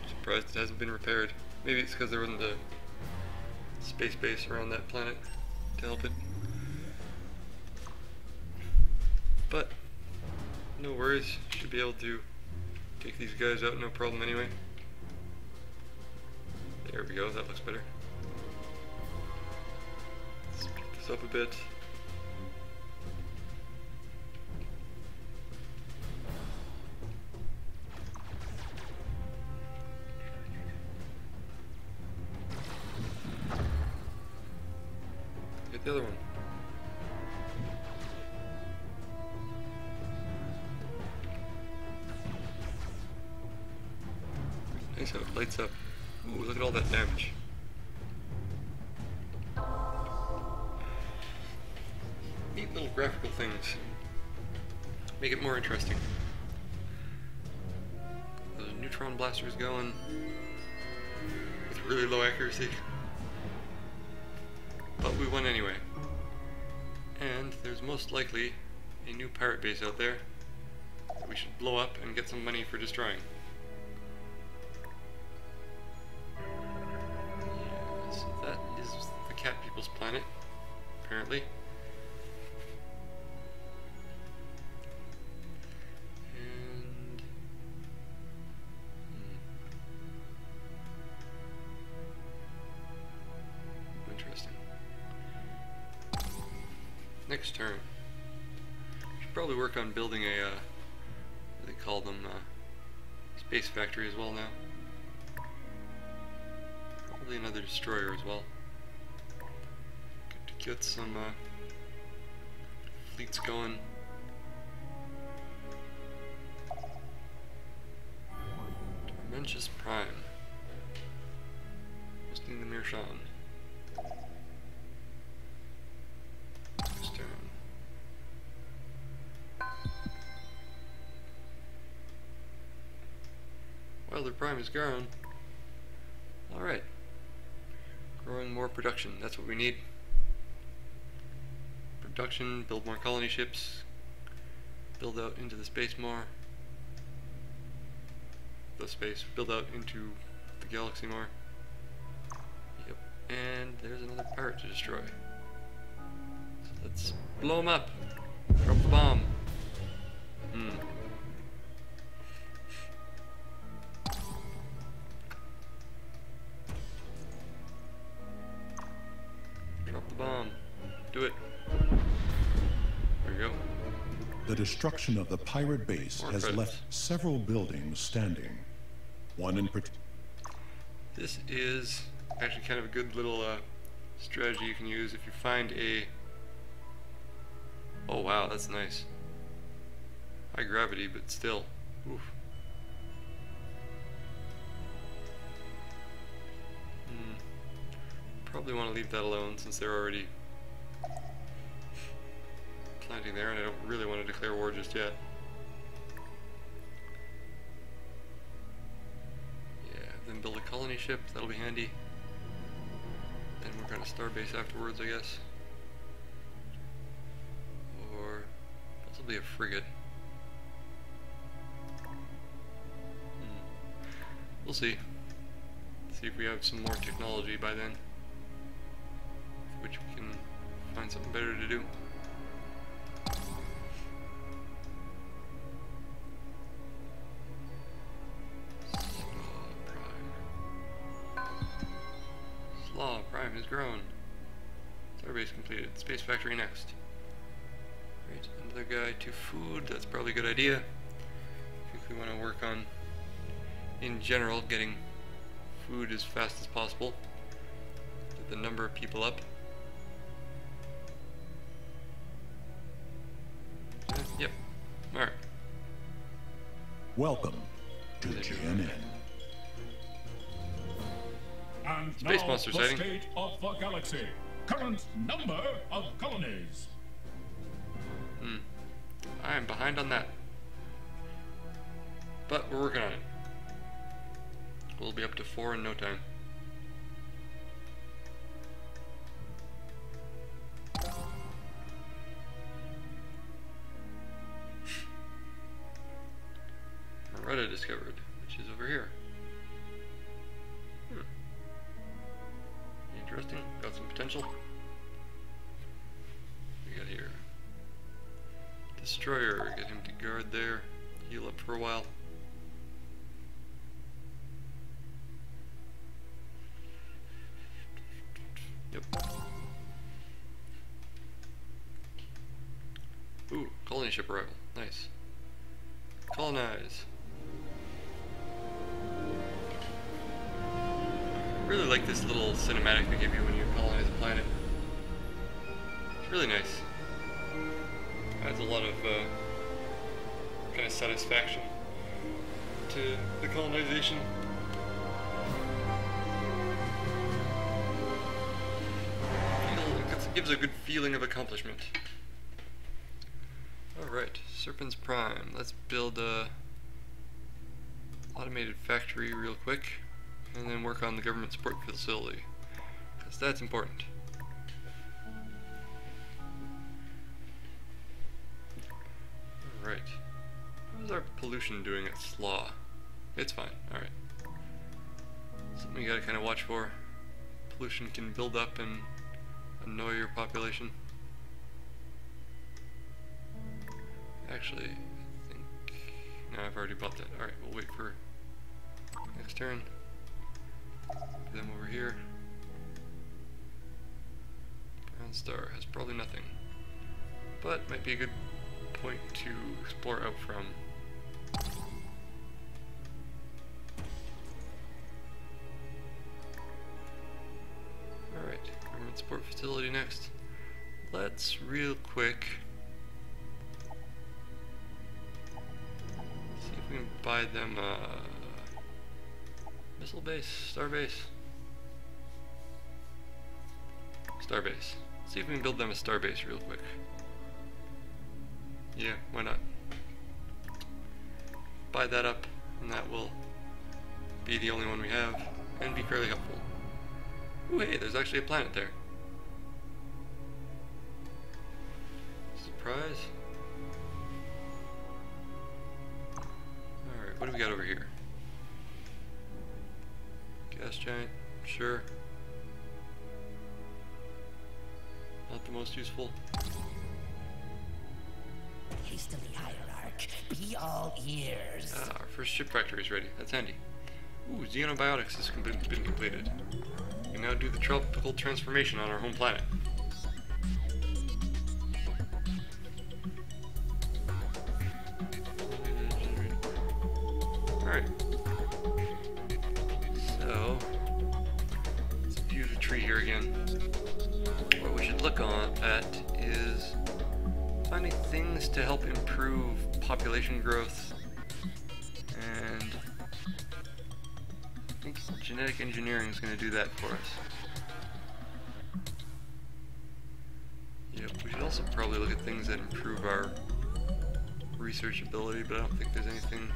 Speaker 1: Surprised it hasn't been repaired. Maybe it's because there wasn't a space base around that planet to help it. But no worries, should be able to take these guys out no problem anyway. There we go, that looks better. Speed this up a bit. Get the other one. Nice how it lights up. Ooh, look at all that damage. Neat little graphical things. Make it more interesting. Those neutron blasters going with really low accuracy. But we won anyway. And there's most likely a new pirate base out there that we should blow up and get some money for destroying. Yeah, so that is the cat people's planet, apparently. And interesting. Next turn. Should probably work on building a, what do they call them, space factory as well now. Probably another destroyer as well. Good to get some, fleets going. Tormentious Prime. Hosting the Mershan. Well, their prime is grown. Alright. Growing more production, that's what we need. Production, build more colony ships, build out into the space more. Build out into the galaxy more. Yep, and there's another pirate to destroy. So let's blow him up. Drop the bomb. Drop the bomb. Do it. There we go.
Speaker 2: The destruction of the pirate base
Speaker 1: More
Speaker 2: has
Speaker 1: credits.
Speaker 2: left several buildings standing. One in particular.
Speaker 1: This is actually kind of a good little strategy you can use if you find a... Oh wow, that's nice. High gravity, but still. Oof. Probably want to leave that alone since they're already planting there, and I don't really want to declare war just yet. Yeah, then build a colony ship, that'll be handy. Then work on a starbase afterwards, I guess. Or possibly a frigate. We'll see. See if we have some more technology by then, which we can find something better to do. Slaw Prime has grown. Starbase completed. Space factory next. Right, another guy to food. That's probably a good idea. I think we want to work on, in general, getting food as fast as possible. Get the number of people up. Yep. Alright.
Speaker 2: Welcome to GNN.
Speaker 4: And
Speaker 1: Space
Speaker 4: now,
Speaker 1: monster
Speaker 4: the
Speaker 1: sighting.
Speaker 4: state of the galaxy. Current number of colonies.
Speaker 1: I am behind on that. But we're working on it. We'll be up to 4 in no time. Moretta discovered, which is over here. Interesting. Got some potential. We got here. Destroyer. Get him to guard there. Heal up for a while. Yep. Ooh, colony ship arrival. Nice. Colonize. I really like this little cinematic they give you when you colonize a planet. It's really nice. Adds a lot of kind of satisfaction to the colonization. It gives a good feeling of accomplishment. Alright, Serpent's Prime. Let's build a automated factory real quick, and then work on the government support facility, because that's important. Alright. How's our pollution doing at Slaw? It's fine, alright. Something you gotta kind of watch for. Pollution can build up and annoy your population. Actually, I think... No, I've already bought that. Alright, we'll wait for next turn. Put them over here. Brown Star has probably nothing, but might be a good point to explore out from. Alright, government support facility next. Let's real quick see if we can buy them a missile base, starbase. Starbase. See if we can build them a starbase real quick. Yeah, why not? Buy that up, and that will be the only one we have, and be fairly helpful. Ooh, hey, there's actually a planet there. Surprise. Alright, what do we got over here? most useful.
Speaker 3: Hastily, Hierarch. Be all ears.
Speaker 1: Ah, our first ship factory is ready. That's handy. Ooh, xenobiotics has been completed. We can now do the tropical transformation on our home planet. Alright. So, let's view the tree here again. What we should look at is finding things to help improve population growth, and I think genetic engineering is going to do that for us. Yep, we should also probably look at things that improve our research ability, but I don't think there's anything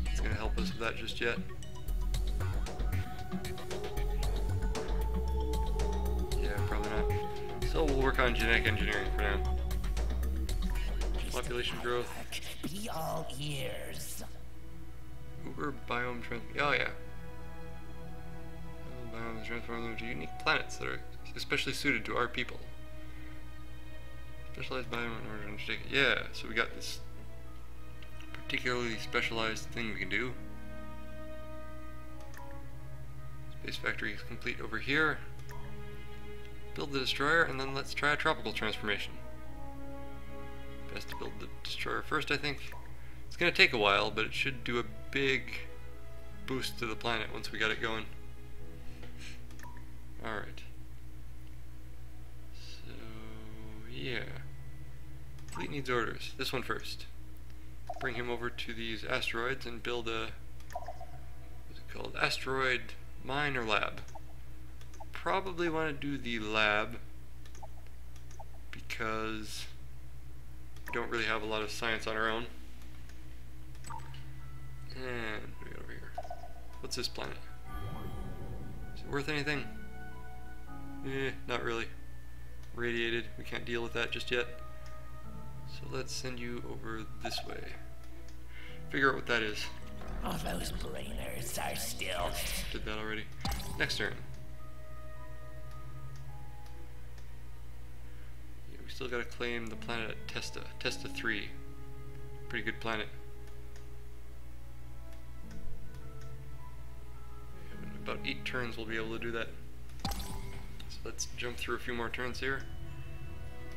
Speaker 1: that's going to help us with that just yet. Yeah, probably not. So we'll work on genetic engineering for now. Population growth.
Speaker 3: Be all ears.
Speaker 1: Uber biome trans. Oh yeah. Biomes transform them into unique planets that are especially suited to our people. Specialized biome in order to undertake it. Yeah, so we got this particularly specialized thing we can do. Space factory is complete over here. Build the destroyer, and then let's try a tropical transformation. Best to build the destroyer first, I think. It's going to take a while, but it should do a big boost to the planet once we got it going. Alright. So, yeah. Fleet needs orders. This one first. Bring him over to these asteroids and build a... what's it called? Asteroid mine or lab. Probably want to do the lab because we don't really have a lot of science on our own. And what do we got over here? What's this planet? Is it worth anything? Not really. Radiated. We can't deal with that just yet. So let's send you over this way. Figure out what that is.
Speaker 3: All those brainers are still...
Speaker 1: Did that already. Next turn. Yeah, we still gotta claim the planet at Testa. Testa 3. Pretty good planet. In about 8 turns we'll be able to do that. So let's jump through a few more turns here.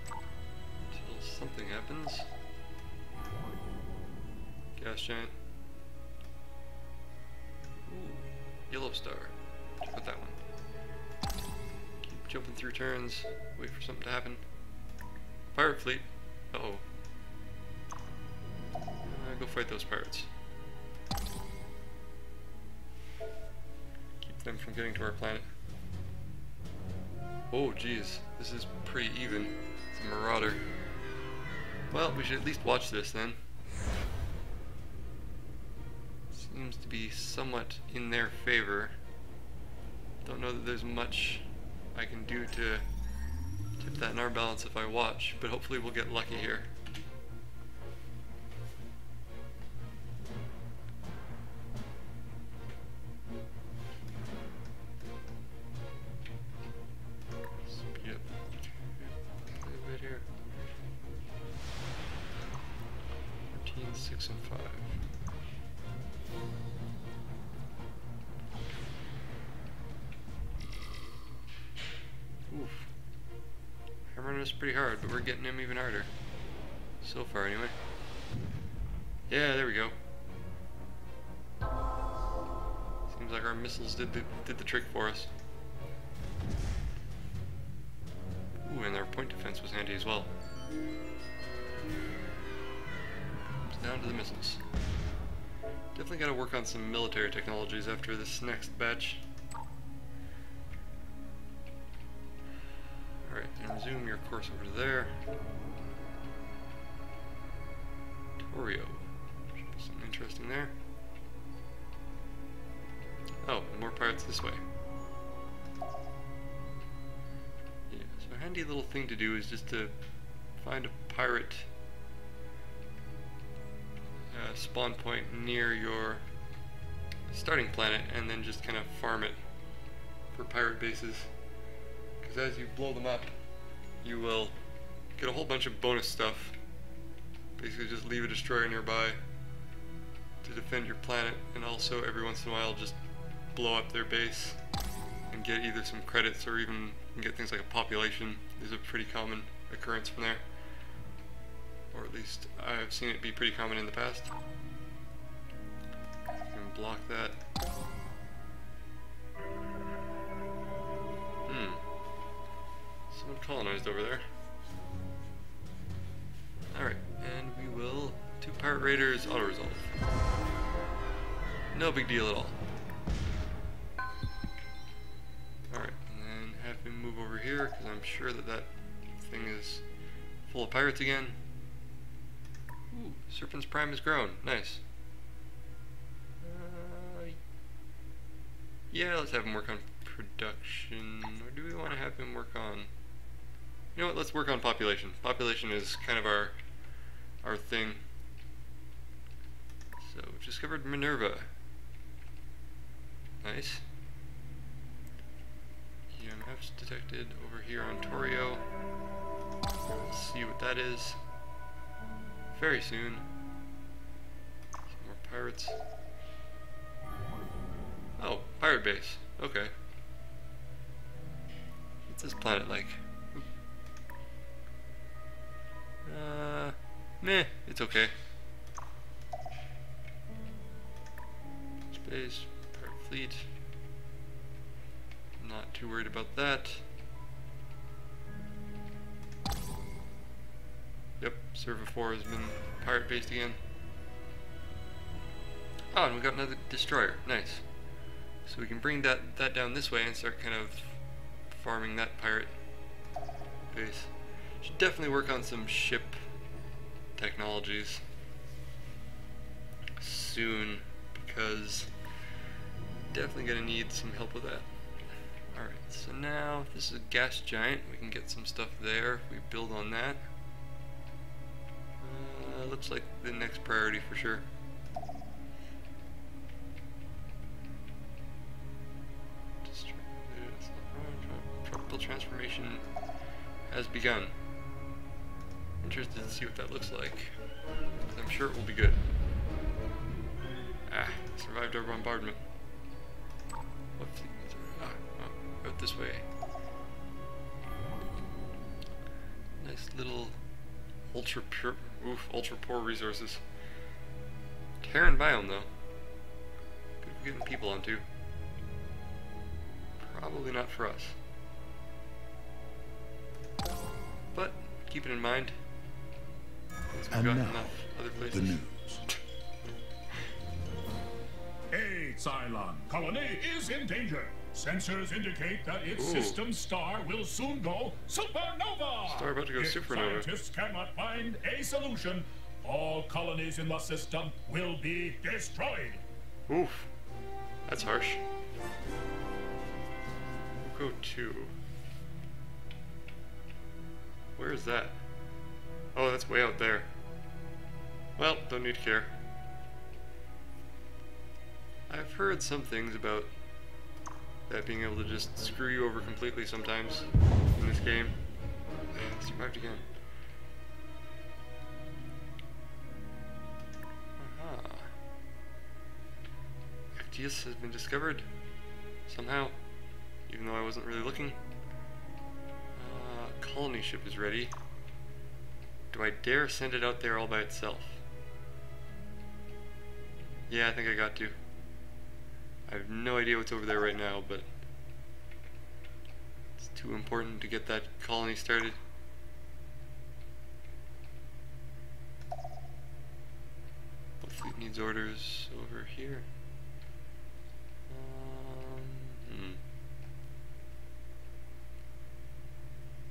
Speaker 1: Until something happens. Gas giant. Ooh, yellow star. Check out that one. Keep jumping through turns. Wait for something to happen. Pirate fleet. Uh-oh. Go fight those pirates. Keep them from getting to our planet. Oh, geez. This is pretty even. It's a marauder. Well, we should at least watch this then. Seems to be somewhat in their favor. Don't know that there's much I can do to tip that in our balance if I watch, but hopefully we'll get lucky here. Speed up a little bit here. 14, 6, and 5. Oof. Hammering us pretty hard, but we're getting him even harder. So far, anyway. Yeah, there we go. Seems like our missiles did the trick for us. Ooh, and our point defense was handy as well. It's down to the missiles. Definitely got to work on some military technologies after this next batch. Alright, and resume your course over to there. Torio. Something interesting there. Oh, and more pirates this way. Yeah, so a handy little thing to do is just to find a pirate spawn point near your starting planet and then just kind of farm it for pirate bases. Because as you blow them up, you will get a whole bunch of bonus stuff. Basically just leave a destroyer nearby to defend your planet, and also every once in a while just blow up their base and get either some credits or even get things like a population. Is a pretty common occurrence from there, or at least I've seen it be pretty common in the past. You can block that. Someone colonized over there. Alright, and we will... 2 pirate raiders, auto-resolve. No big deal at all. Alright, and then have him move over here, because I'm sure that that thing is full of pirates again. Ooh, Serpent's Prime has grown. Nice. Yeah, let's have him work on production. Or do we want to have him work on... You know what, let's work on population. Population is kind of our thing. So, we've discovered Minerva. Nice. EMF's detected over here on Torio. Let's see what that is. Very soon. Some more pirates. Oh, pirate base. Okay. What's this planet like? Meh, it's okay. Space, pirate fleet. Not too worried about that. Yep, Server 4 has been pirate based again. Oh, and we got another destroyer. Nice. So we can bring that down this way and start kind of farming that pirate base. Should definitely work on some ship technologies soon, because definitely gonna need some help with that. Alright, so now if this is a gas giant, we can get some stuff there if we build on that. Looks like the next priority for sure. Tropical transformation has begun. Interested to see what that looks like. I'm sure it will be good. Ah, survived our bombardment. What fleet was there? Out this way. Nice little ultra poor resources. Terran biome though. Good for getting people onto. Probably not for us. But keep it in mind.
Speaker 2: And now,
Speaker 1: other places.
Speaker 2: the news.
Speaker 4: A Cylon colony is in danger. Sensors indicate that its system star will soon go supernova.
Speaker 1: Star about to go
Speaker 4: if
Speaker 1: supernova.
Speaker 4: Scientists cannot find a solution, all colonies in the system will be destroyed.
Speaker 1: Oof. That's harsh. We'll go to... Where is that? Oh, that's way out there. Well, don't need to care. I've heard some things about that being able to just screw you over completely sometimes in this game. And survived again. Aha. Actius has been discovered somehow, even though I wasn't really looking. Colony ship is ready. Do I dare send it out there all by itself? Yeah, I think I got to. I have no idea what's over there right now, but it's too important to get that colony started. What fleet needs orders over here?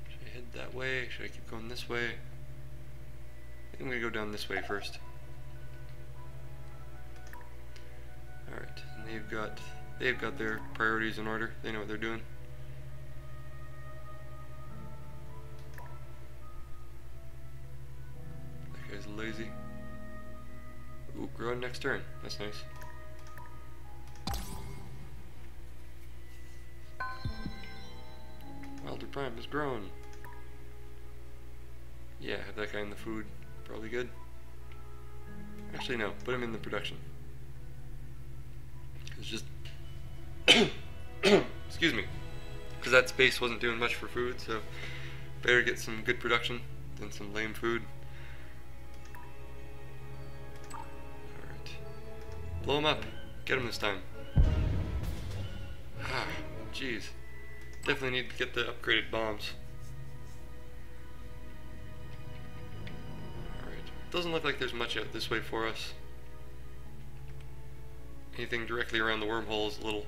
Speaker 1: Should I head that way? Should I keep going this way? I think I'm gonna go down this way first. Alright, and they've got their priorities in order. They know what they're doing. That guy's lazy. Ooh, growing next turn. That's nice. Wilder Prime has grown. Yeah, have that guy in the food. Probably good. Actually, no. Put him in the production. It's just... Excuse me. Because that space wasn't doing much for food, so better get some good production than some lame food. Alright. Blow him up. Get him this time. Ah, jeez. Definitely need to get the upgraded bombs. Alright. Doesn't look like there's much out this way for us. Anything directly around the wormhole is a little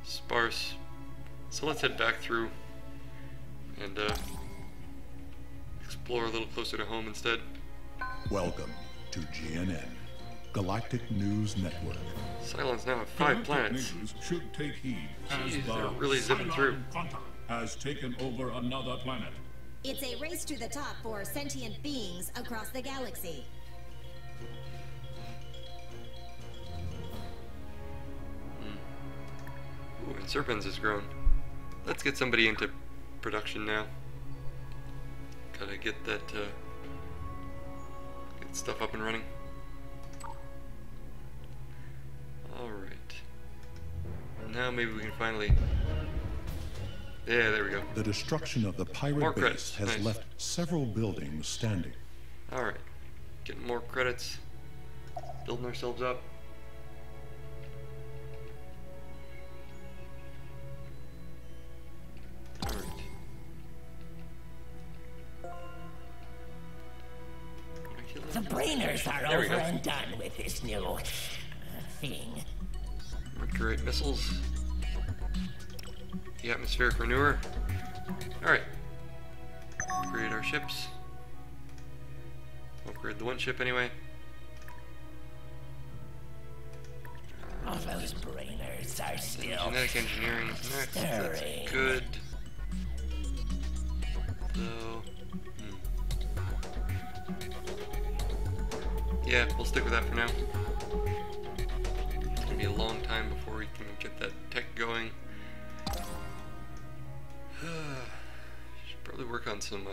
Speaker 1: sparse. So let's head back through and explore a little closer to home instead.
Speaker 2: Welcome to GNN, Galactic News Network.
Speaker 1: Cylons now have 5 planets.
Speaker 4: News should take heed.
Speaker 1: Jeez, they're really zipping through.
Speaker 4: Has taken over another planet.
Speaker 5: It's a race to the top for sentient beings across the galaxy.
Speaker 1: Ooh, and Serpens has grown. Let's get somebody into production now. Gotta get that, get stuff up and running. Alright. Now maybe we can finally... Yeah, there we go.
Speaker 2: The destruction of the pirate
Speaker 1: More
Speaker 2: base
Speaker 1: credits.
Speaker 2: has
Speaker 1: Nice.
Speaker 2: left several buildings standing.
Speaker 1: Alright. Getting more credits. Building ourselves up. Alright.
Speaker 3: The brainers are
Speaker 1: There we
Speaker 3: over
Speaker 1: go.
Speaker 3: and done with this new thing.
Speaker 1: Mercurite missiles. The atmospheric renewer. Alright. Upgrade our ships. Upgrade the one ship anyway.
Speaker 3: All those brainers are still
Speaker 1: Genetic engineering is next. That's
Speaker 3: stirring.
Speaker 1: good. So, yeah, we'll stick with that for now. It's gonna be a long time before we can get that tech going. Should probably work on some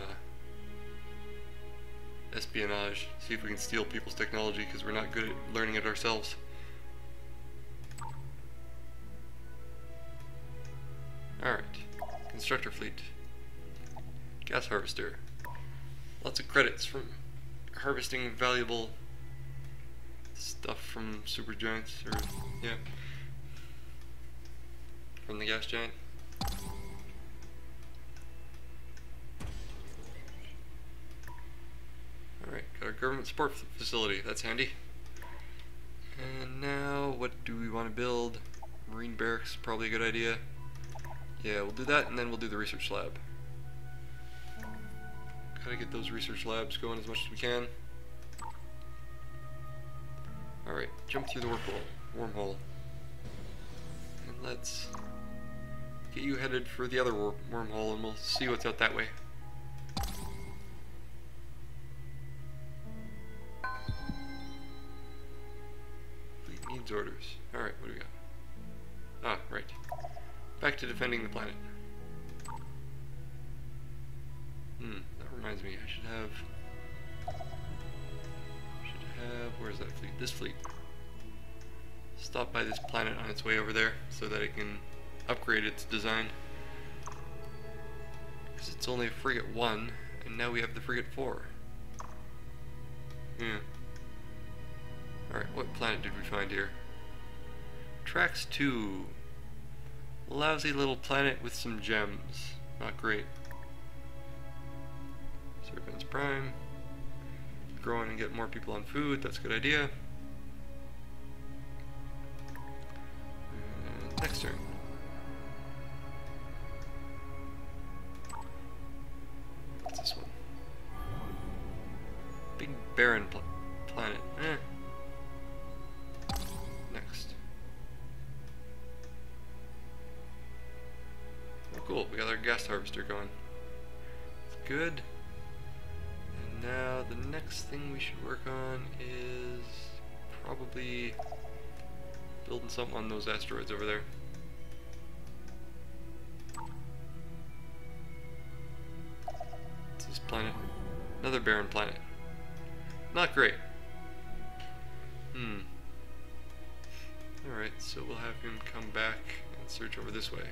Speaker 1: espionage. See if we can steal people's technology because we're not good at learning it ourselves. Alright. Constructor fleet. Gas harvester. Lots of credits from harvesting valuable stuff from supergiants, or, yeah. From the gas giant. Alright, got our government support facility. That's handy. And now, what do we want to build? Marine barracks, probably a good idea. Yeah, we'll do that, and then we'll do the research lab. Gotta get those research labs going as much as we can. Alright, jump through the wormhole. And let's get you headed for the other wormhole, and we'll see what's out that way. Fleet needs orders. Alright, what do we got? Ah, right. Back to defending the planet. That reminds me, I should have... where's that fleet? This fleet. Stop by this planet on its way over there so that it can upgrade its design. Because it's only a frigate 1, and now we have the frigate 4. Yeah. Alright, what planet did we find here? Trax 2. Lousy little planet with some gems. Not great. Serpens Prime. Growing and get more people on food. That's a good idea. And next turn. What's this one? Big barren planet. Next. Oh, cool. We got our gas harvester going. It's good. And now the next thing we should work on is probably building something on those asteroids over there. It's this planet. Another barren planet. Not great. Alright, so we'll have him come back and search over this way.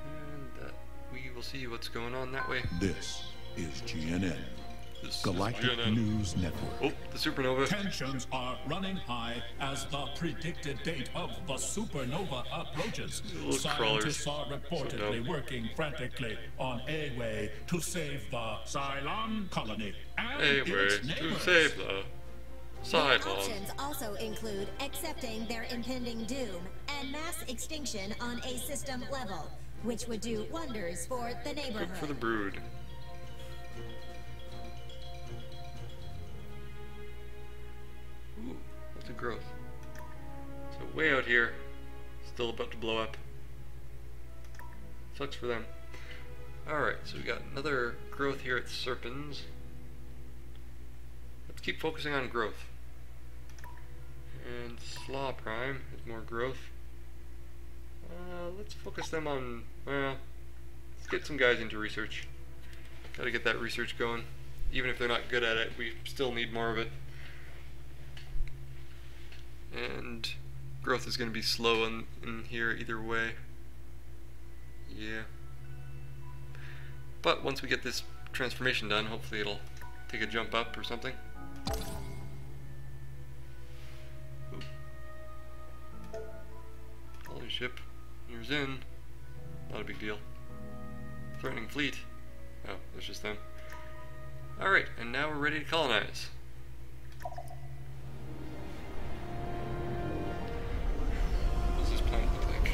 Speaker 1: And we will see what's going on that way.
Speaker 2: This is GNN,
Speaker 1: This
Speaker 2: Galactic
Speaker 1: is GNN.
Speaker 2: News Network.
Speaker 1: Oh, the supernova.
Speaker 4: Tensions are running high as the predicted date of the supernova approaches.
Speaker 1: Little crawlers.
Speaker 4: Scientists are reportedly working frantically on a way to save the Cylon colony and
Speaker 1: A way
Speaker 4: its
Speaker 1: to
Speaker 4: neighbors.
Speaker 1: save the
Speaker 5: Their
Speaker 1: Cylon.
Speaker 5: options also include accepting their impending doom and mass extinction on a system level, which would do wonders for the neighborhood.
Speaker 1: Good for the brood. Ooh, lots of growth. So way out here, still about to blow up. Sucks for them. Alright, so we got another growth here at Serpens. Let's keep focusing on growth. And Slaw Prime has more growth. Let's focus them on, well, let's get some guys into research. Gotta get that research going. Even if they're not good at it, we still need more of it. And growth is going to be slow in here either way. Yeah. But once we get this transformation done, hopefully it'll take a jump up or something. Colony ship. Here's in. Not a big deal. Threatening fleet. Oh, there's just them. Alright, and now we're ready to colonize. What does this planet look like?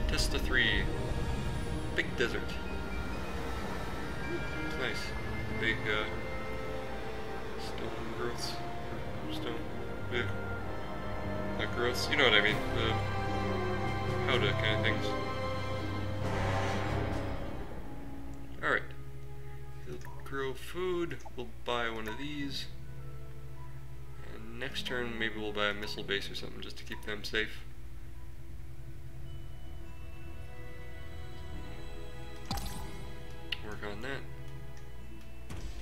Speaker 1: Testa 3. Big desert. It's nice. Big, stone growths. Stone. Big. Not growths, you know what I mean. The powder kind of things. Alright. He'll grow food. We'll buy one of these. And next turn, maybe we'll buy a missile base or something just to keep them safe. Work on that.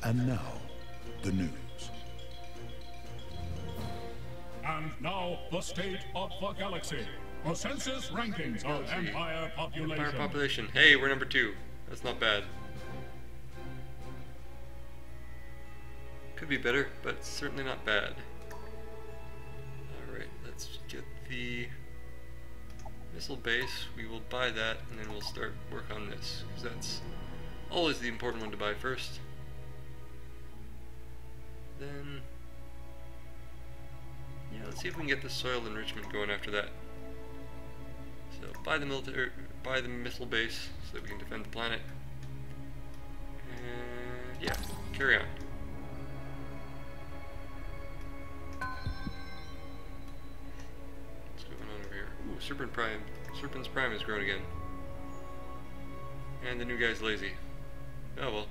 Speaker 2: And now, the news.
Speaker 4: And now, the state of the galaxy. The census rankings of Empire population.
Speaker 1: Empire population. Hey, we're number 2. That's not bad. Could be better, but it's certainly not bad. Alright, let's get the missile base. We will buy that, and then we'll start work on this, because that's always the important one to buy first. Then, yeah, let's see if we can get the soil enrichment going after that. So buy the buy the missile base so that we can defend the planet. And yeah, carry on. What's going on over here? Ooh, Serpent's Prime has grown again. And the new guy's lazy. Oh well.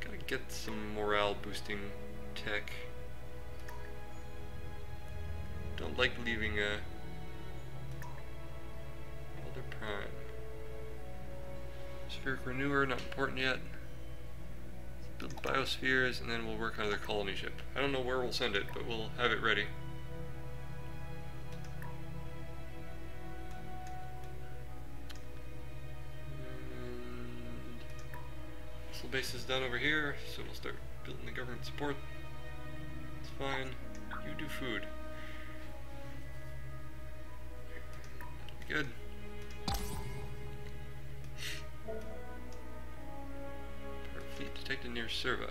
Speaker 1: Gotta get some morale boosting tech. Don't like leaving other prime. Spheric renewer, not important yet. Let's build biospheres and then we'll work on their colony ship. I don't know where we'll send it, but we'll have it ready. Missile base is done over here, so we'll start building the government support. It's fine. You do food. Good. Our fleet detected near Serva.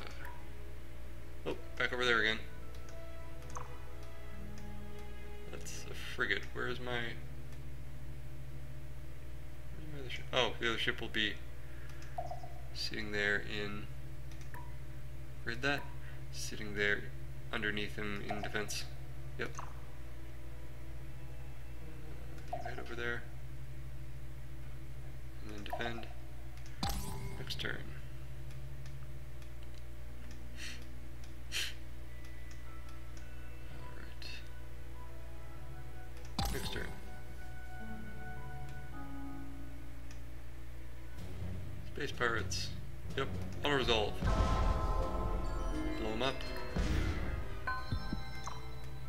Speaker 1: Oh, back over there again. That's a frigate. Where's my other ship? Oh, the other ship will be sitting there in... Read that? Sitting there underneath him in defense. Yep. You head over there. And then defend. Next turn. Alright. Next turn. Space pirates. Yep, auto resolve. Blow them up.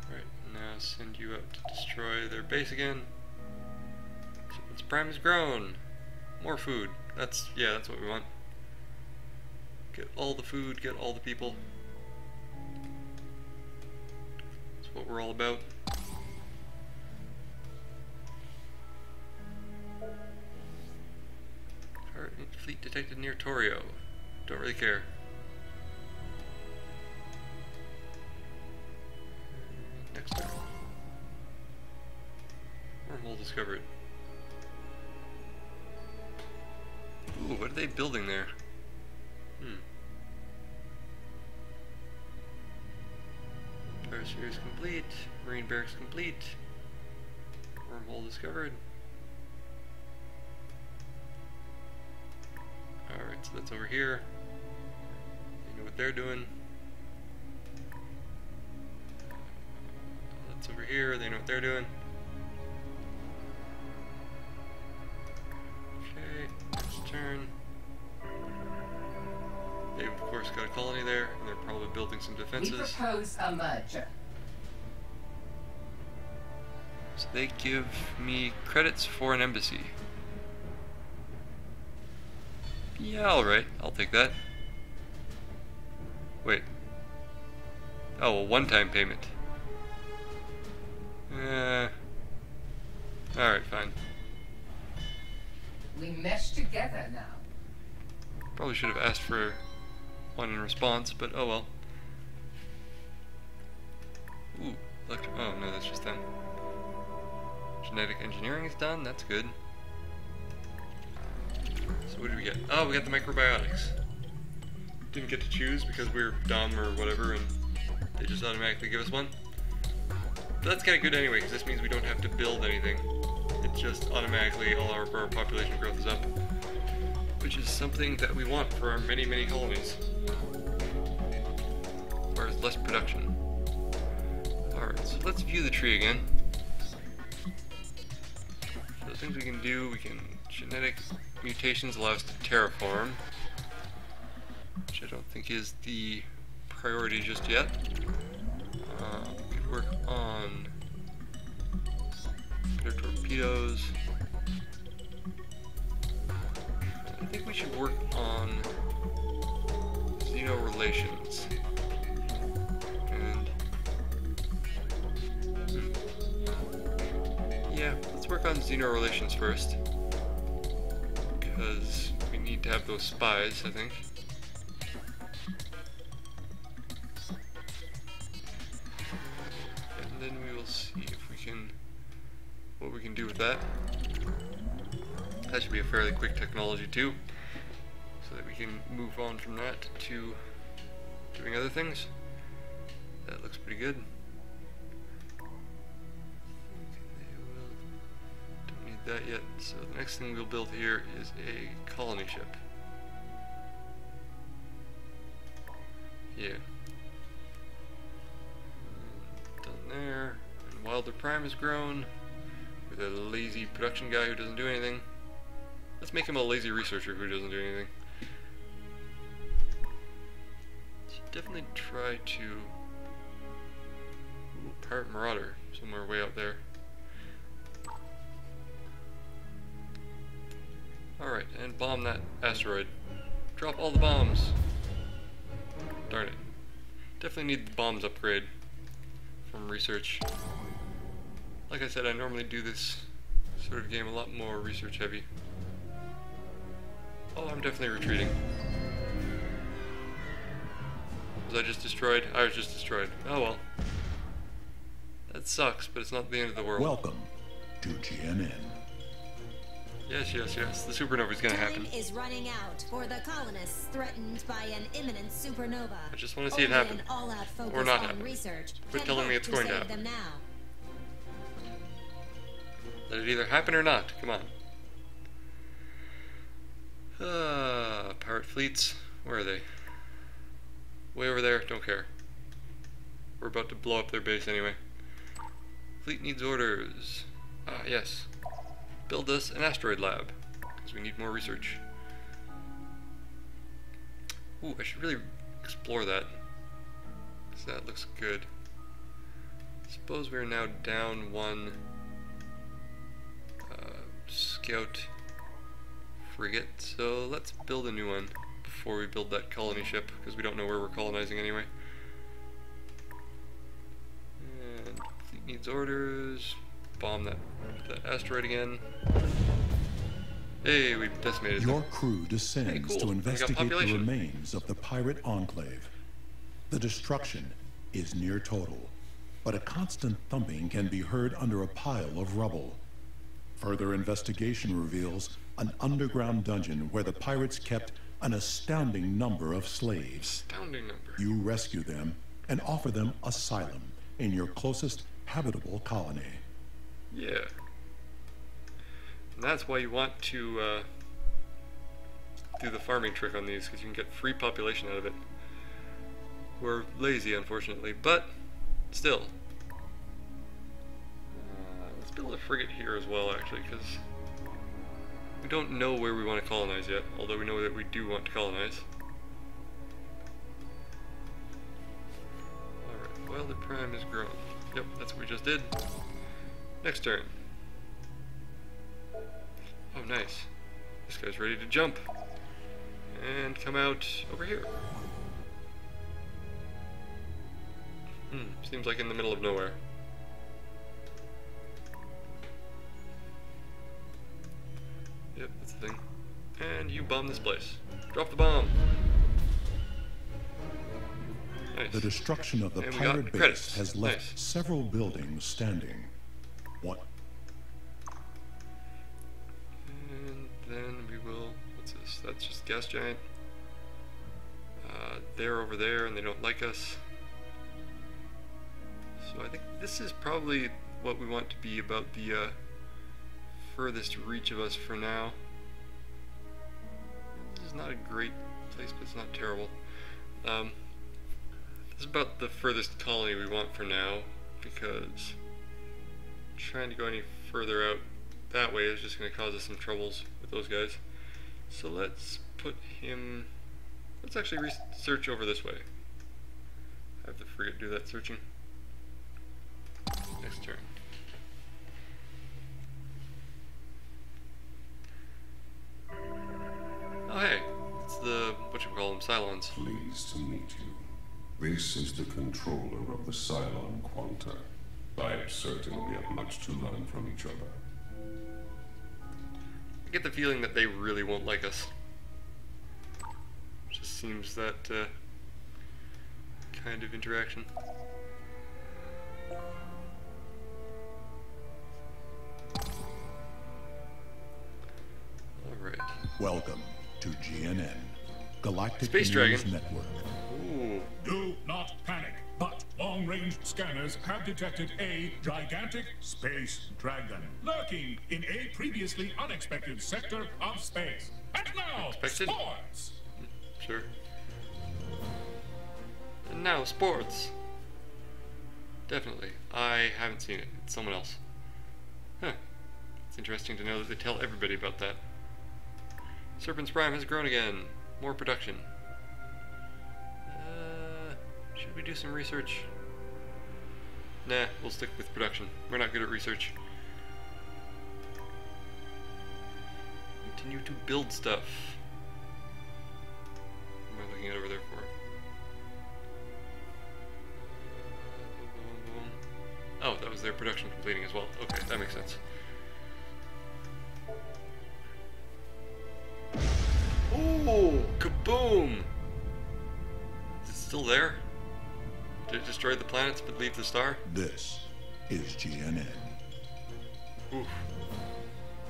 Speaker 1: Alright, now send you out to destroy their base again. Its prime has grown. More food. That's what we want. Get all the food, get all the people. That's what we're all about. Pirate fleet detected near Torio. Don't really care. Next turn. Wormhole discovered. Ooh, what are they building there? Pirate series complete. Marine barracks complete. Wormhole discovered. Alright, so that's over here. They know what they're doing. That's over here, they know what they're doing. Okay, next turn. They've of course got a colony there, and they're probably building some defenses.
Speaker 6: We propose a merger.
Speaker 1: So they give me credits for an embassy. Yeah, alright, I'll take that. Wait. Oh, a one-time payment. Alright, fine.
Speaker 6: We mesh together now.
Speaker 1: Probably should have asked for one in response, but oh well. Ooh, oh no, that's just them. Genetic engineering is done, that's good. So what do we get? Oh, we got the microbiotics. Didn't get to choose because we were dumb or whatever, and they just automatically give us one. But that's kind of good anyway, because this means we don't have to build anything. It just automatically, all our population growth is up. Which is something that we want for our many, many colonies. As far as less production. Alright, so let's view the tree again. So the things we can do, we can... Genetic mutations allow us to terraform. Which I don't think is the priority just yet. We could work on better torpedoes. I think we should work on xeno relations. And yeah, let's work on xeno relations first. Because we need to have those spies, I think. And then we will see if we can, what we can do with that. That should be a fairly quick technology too, so that we can move on from that to doing other things. That looks pretty good. Don't need that yet, so the next thing we'll build here is a colony ship. Yeah. Done there. And Wilder Prime has grown with a lazy production guy who doesn't do anything. Let's make him a lazy researcher who doesn't do anything. Should definitely try to... Ooh, Pirate Marauder, somewhere way out there. Alright, and bomb that asteroid. Drop all the bombs! Darn it. Definitely need the bombs upgrade from research. Like I said, I normally do this sort of game a lot more research heavy. Oh, I'm definitely retreating. Was I just destroyed? I was just destroyed. Oh well. That sucks, but it's not the end of the world.
Speaker 2: Welcome to GNN.
Speaker 1: Yes, yes, yes. The supernova is going to happen.
Speaker 5: Time is running out for the colonists threatened by an imminent supernova.
Speaker 1: I just want to see it happen. Or not happen.
Speaker 5: Research
Speaker 1: Quit telling me it's going to happen.
Speaker 5: them now.
Speaker 1: Let it either happen or not. Come on. Pirate fleets. Where are they? Way over there. Don't care. We're about to blow up their base anyway. Fleet needs orders. Ah, yes. Build us an asteroid lab. Because we need more research. Ooh, I should really explore that. Because that looks good. Suppose we're now down one scout frigate, so let's build a new one before we build that colony ship, because we don't know where we're colonizing anyway. And fleet needs orders. Bomb that asteroid again. Hey, we've decimated
Speaker 2: Your
Speaker 1: them.
Speaker 2: crew descends
Speaker 1: Hey, cool.
Speaker 2: to
Speaker 1: We got
Speaker 2: investigate the
Speaker 1: population.
Speaker 2: remains of the pirate enclave. The destruction is near total, but a constant thumping can be heard under a pile of rubble. Further investigation reveals an underground dungeon where the pirates kept an astounding number of slaves.
Speaker 1: Astounding number.
Speaker 2: You rescue them and offer them asylum in your closest habitable colony.
Speaker 1: Yeah. And that's why you want to do the farming trick on these, because you can get free population out of it. We're lazy, unfortunately, but still. Let's build a frigate here as well, actually, because we don't know where we want to colonize yet, although we know that we do want to colonize. Alright, well, the prime is grown. Yep, that's what we just did. Next turn. Oh, nice. This guy's ready to jump. And come out over here. Seems like in the middle of nowhere. Yep, that's the thing. And you bomb this place. Drop the bomb. Nice.
Speaker 2: The destruction of the
Speaker 1: And we
Speaker 2: pirate
Speaker 1: got
Speaker 2: base
Speaker 1: credits.
Speaker 2: has left
Speaker 1: Nice.
Speaker 2: several buildings standing. What?
Speaker 1: And then we will... What's this? That's just gas giant. They're over there and they don't like us. So I think this is probably what we want to be about the furthest reach of us for now. This is not a great place, but it's not terrible. This is about the furthest colony we want for now, because trying to go any further out that way is just going to cause us some troubles with those guys. So let's put him... Let's actually research over this way. Have the frigate do that searching. Next turn. Oh hey, it's the, whatchamacallem, Cylons.
Speaker 8: Pleased to meet you. This is the controller of the Cylon Quanta. I am certain we have much to learn from each other.
Speaker 1: I get the feeling that they really won't like us. Just seems that kind of interaction. Alright.
Speaker 2: Welcome to GNN, Galactic
Speaker 1: Space
Speaker 2: News
Speaker 1: Dragon.
Speaker 2: Network.
Speaker 1: Ooh.
Speaker 4: Do not panic, but long-range scanners have detected a gigantic space dragon lurking in a previously unexpected sector of space. And now,
Speaker 1: Expected?
Speaker 4: sports!
Speaker 1: Sure. And now, sports. Definitely. I haven't seen it. It's someone else. Huh. It's interesting to know that they tell everybody about that. Serpent's Prime has grown again. More production. Should we do some research? Nah, we'll stick with production. We're not good at research. Continue to build stuff. What am I looking at over there for? Oh, that was their production completing as well. Okay, that makes sense. Ooh, kaboom! Is it still there? Did it destroy the planets but leave the star?
Speaker 2: This is GNN.
Speaker 1: Oof.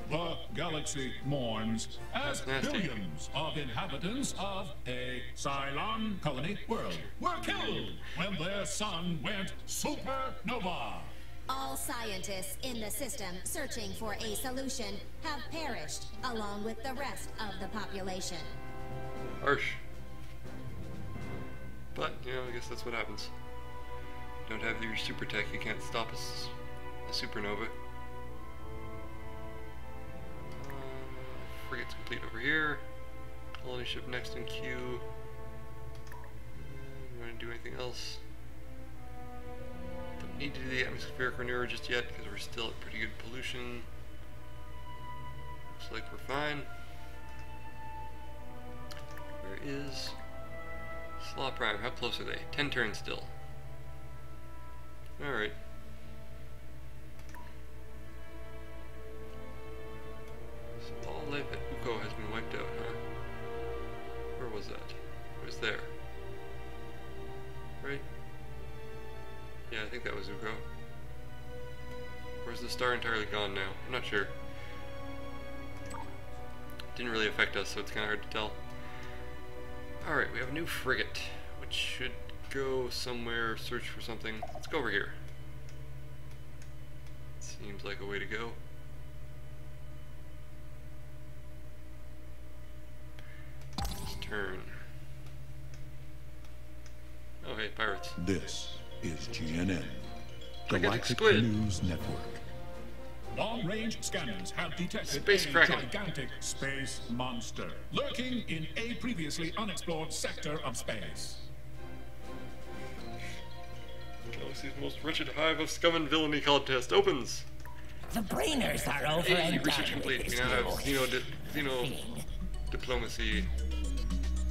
Speaker 4: The galaxy mourns as
Speaker 1: That's nasty.
Speaker 4: billions of inhabitants of a Cylon colony world were killed when their sun went supernova.
Speaker 5: All scientists in the system searching for a solution have perished, along with the rest of the population.
Speaker 1: Harsh. But, you know, I guess that's what happens. Don't have your super tech, you can't stop a supernova. Frigate's complete over here. Colony ship next in queue. You want to do anything else? Don't need to do the atmospheric renewal just yet because we're still at pretty good pollution. Looks like we're fine. Where is Slaw Prime? How close are they? 10 turns still. Alright. So all life at Uko has been wiped out, huh? Where was that? It was there. Right? Yeah, I think that was Uko. Or is the star entirely gone now? I'm not sure. Didn't really affect us, so it's kind of hard to tell. Alright, we have a new frigate, which should go somewhere, search for something. Let's go over here. Seems like a way to go. Let's turn. Oh hey, pirates.
Speaker 2: This is GNN,
Speaker 1: Gigantic
Speaker 2: Galactic
Speaker 1: Squid.
Speaker 2: News Network.
Speaker 4: Long-range scanners have detected
Speaker 1: Space
Speaker 4: a
Speaker 1: Kraken.
Speaker 4: gigantic space monster lurking in a previously unexplored sector of space.
Speaker 1: Galaxy's most wretched hive of scum and villainy contest opens.
Speaker 3: The brainers are over
Speaker 1: Hey,
Speaker 3: and
Speaker 1: research
Speaker 3: done
Speaker 1: complete.
Speaker 3: with
Speaker 1: We
Speaker 3: this
Speaker 1: now have
Speaker 3: little
Speaker 1: Xeno
Speaker 3: thing.
Speaker 1: diplomacy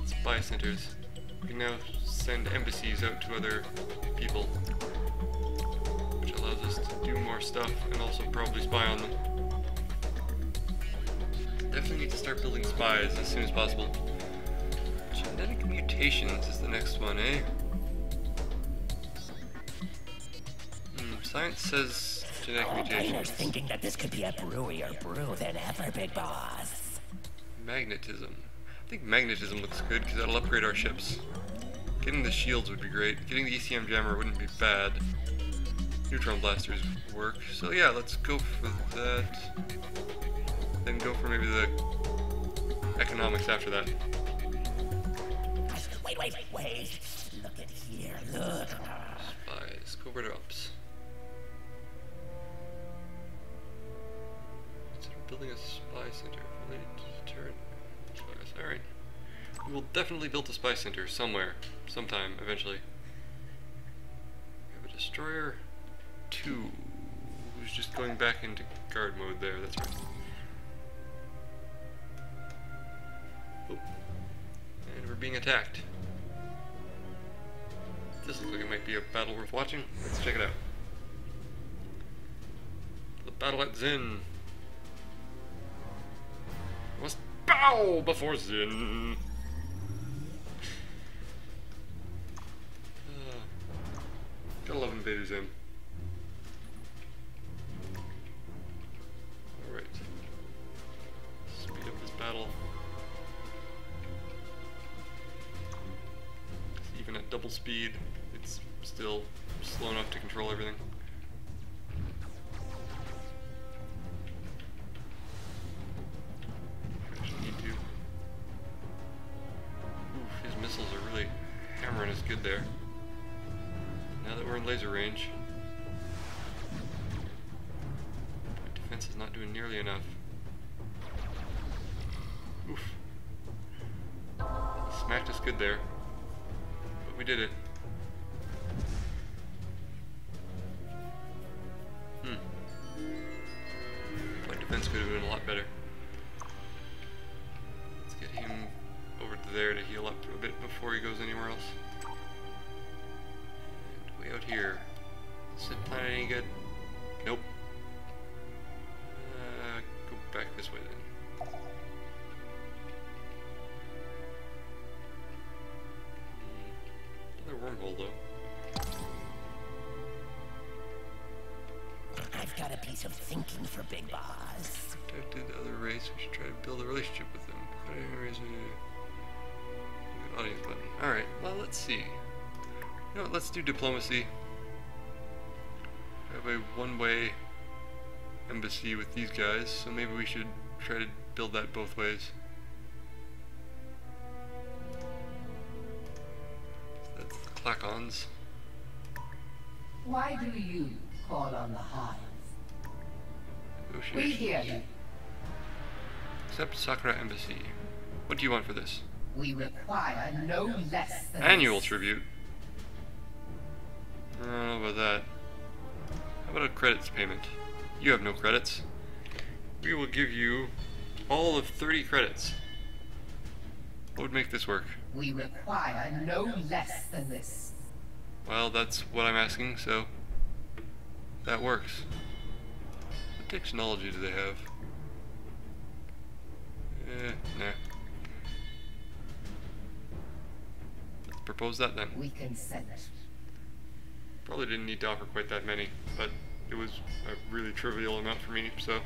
Speaker 1: spy centers. We can now send embassies out to other people, which allows us to do more stuff and also probably spy on them. Definitely need to start building spies as soon as possible. Genetic mutations is the next one, eh? Science says genetic
Speaker 3: Brainers
Speaker 1: mutations.
Speaker 3: thinking that this could be a brewier brew than ever, Big Boss.
Speaker 1: Magnetism. I think magnetism looks good because that'll upgrade our ships. Getting the shields would be great. Getting the ECM jammer wouldn't be bad. Neutron blasters work. So yeah, let's go for that. Then go for maybe the economics after that.
Speaker 3: Wait. Look at here, look.
Speaker 1: Spies. Covert ops. Consider building a spy center related to deterrent spies. Alright. We will definitely build a spy center somewhere, sometime, eventually. We have a destroyer 2, who's just going back into guard mode there, that's right. Oh. And we're being attacked. This looks like it might be a battle worth watching. Let's check it out. The battle at Zin. We must bow before Zin. Gotta love Invader Zin. Alright. Speed up this battle. Even at double speed, it's still slow enough to control everything. Actually need to. Oof, his missiles are really hammering us good there. Now that we're in laser range, my defense is not doing nearly enough. Oof. He smacked us good there. But we did it. My defense could have been a lot better. Let's get him over to there to heal up a bit before he goes anywhere else. And way out here. Is it planet any good? Nope. Go back this way then. Another wormhole though.
Speaker 3: I've got a piece of thinking for Big Boss.
Speaker 1: Protected the other race, we should try to build a relationship with them. Audience button. Alright, well let's see. You know what, let's do diplomacy. I have a one-way embassy with these guys, so maybe we should try to build that both ways. That's the Clacons.
Speaker 6: Why do you call on the Hive? We hear you.
Speaker 1: Accept Sakura Embassy. What do you want for this?
Speaker 6: We require no less than
Speaker 1: Annual
Speaker 6: this.
Speaker 1: tribute. I don't know about that. How about a credits payment? You have no credits. We will give you all of 30 credits. What would make this work?
Speaker 6: We require no less than this.
Speaker 1: Well, that's what I'm asking, so that works. What technology do they have? Nah. Let's propose that then.
Speaker 6: We consent.
Speaker 1: Probably didn't need to offer quite that many, but it was a really trivial amount for me, so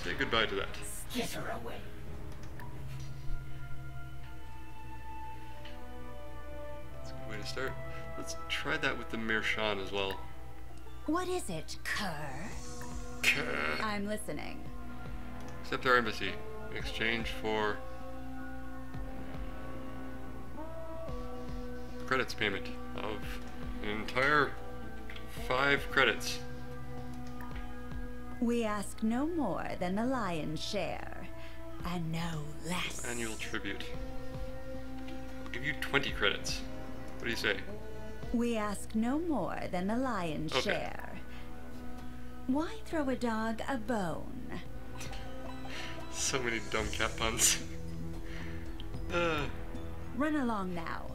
Speaker 1: say goodbye to that.
Speaker 6: Skitter away.
Speaker 1: That's a good way to start. Let's try that with the Mershan as well.
Speaker 7: What is it, Kerr?
Speaker 1: Kerr.
Speaker 7: I'm listening.
Speaker 1: Accept our embassy in exchange for credits payment of an entire 5 credits.
Speaker 7: We ask no more than the lion's share, and no less.
Speaker 1: Annual tribute. I'll give you 20 credits. What do you say?
Speaker 7: We ask no more than the lion's share. Why throw a dog a bone?
Speaker 1: So many dumb cat puns.
Speaker 7: Run along now.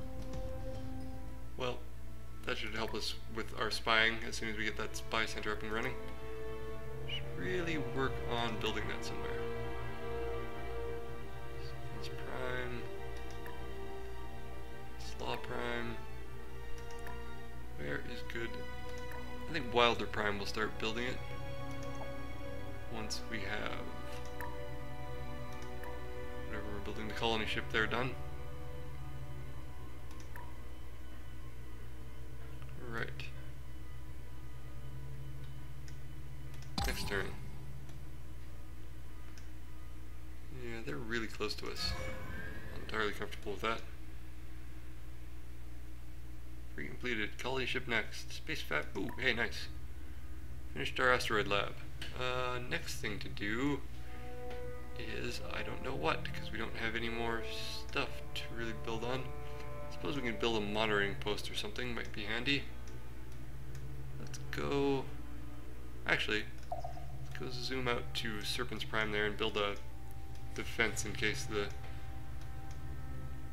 Speaker 1: Well, that should help us with our spying as soon as we get that spy center up and running. Should really work on building that somewhere. That's Prime. Slaw Prime. Where is good? I think Wilder Prime will start building it once we have whatever we're building the colony ship there done. Right. Next turn. Yeah, they're really close to us. I'm entirely comfortable with that. Free completed. Colony ship next. Space fat. Ooh, hey, nice. Finished our asteroid lab. Next thing to do is I don't know what, because we don't have any more stuff to really build on. Suppose we can build a monitoring post or something, might be handy. Let's go. Actually, let's go zoom out to Serpent's Prime there and build a defense in case the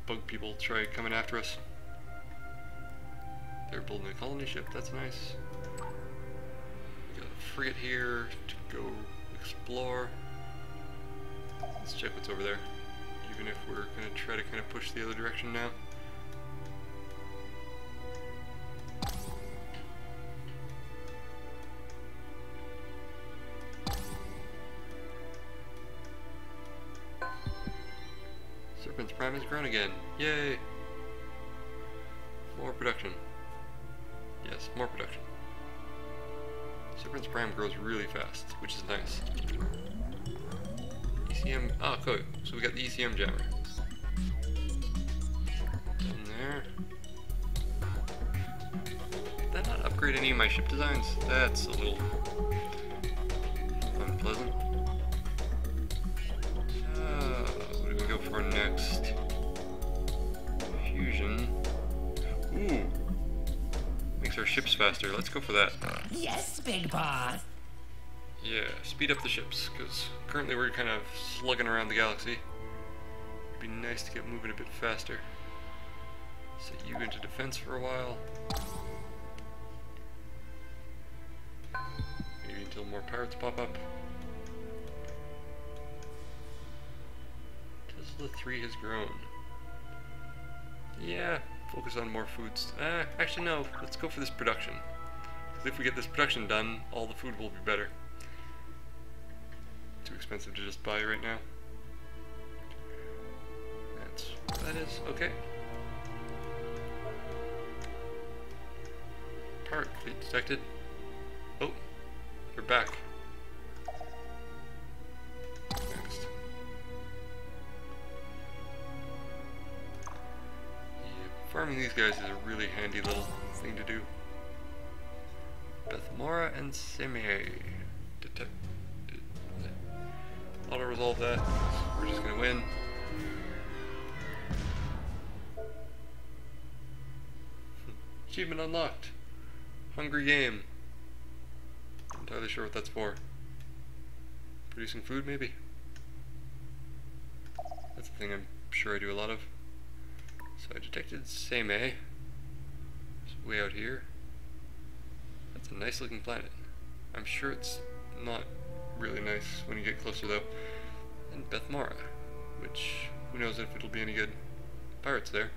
Speaker 1: bug people try coming after us. They're building a colony ship, that's nice. We got a frigate here to go explore. Let's check what's over there, even if we're gonna try to kind of push the other direction now. Serpent's Prime has grown again. Yay! More production. Yes, more production. Serpent's Prime grows really fast, which is nice. ECM. Oh, cool. So we got the ECM jammer. In there. Did that not upgrade any of my ship designs? That's a little unpleasant. What do we go for next? Fusion. Ooh. Makes our ships faster. Let's go for that.
Speaker 3: Yes, big boss.
Speaker 1: Yeah, speed up the ships, because currently we're kind of slugging around the galaxy. It'd be nice to get moving a bit faster. Set you into defense for a while. Maybe until more pirates pop up. Tesla 3 has grown. Yeah, focus on more foods. Actually no, let's go for this production. Because if we get this production done, all the food will be better. Too expensive to just buy right now. That's what that is. Okay. Pirate fleet detected. Oh, they're back. Next. Yeah, farming these guys is a really handy little thing to do. Bethmora and Seme. Detect. Auto resolve that. We're just gonna win. Achievement unlocked. Hungry game. Not entirely sure what that's for. Producing food, maybe? That's the thing I'm sure I do a lot of. So I detected Same. It's way out here. That's a nice looking planet. I'm sure it's not really nice when you get closer though. And Bethmara, which who knows if it'll be any good. Pirates there.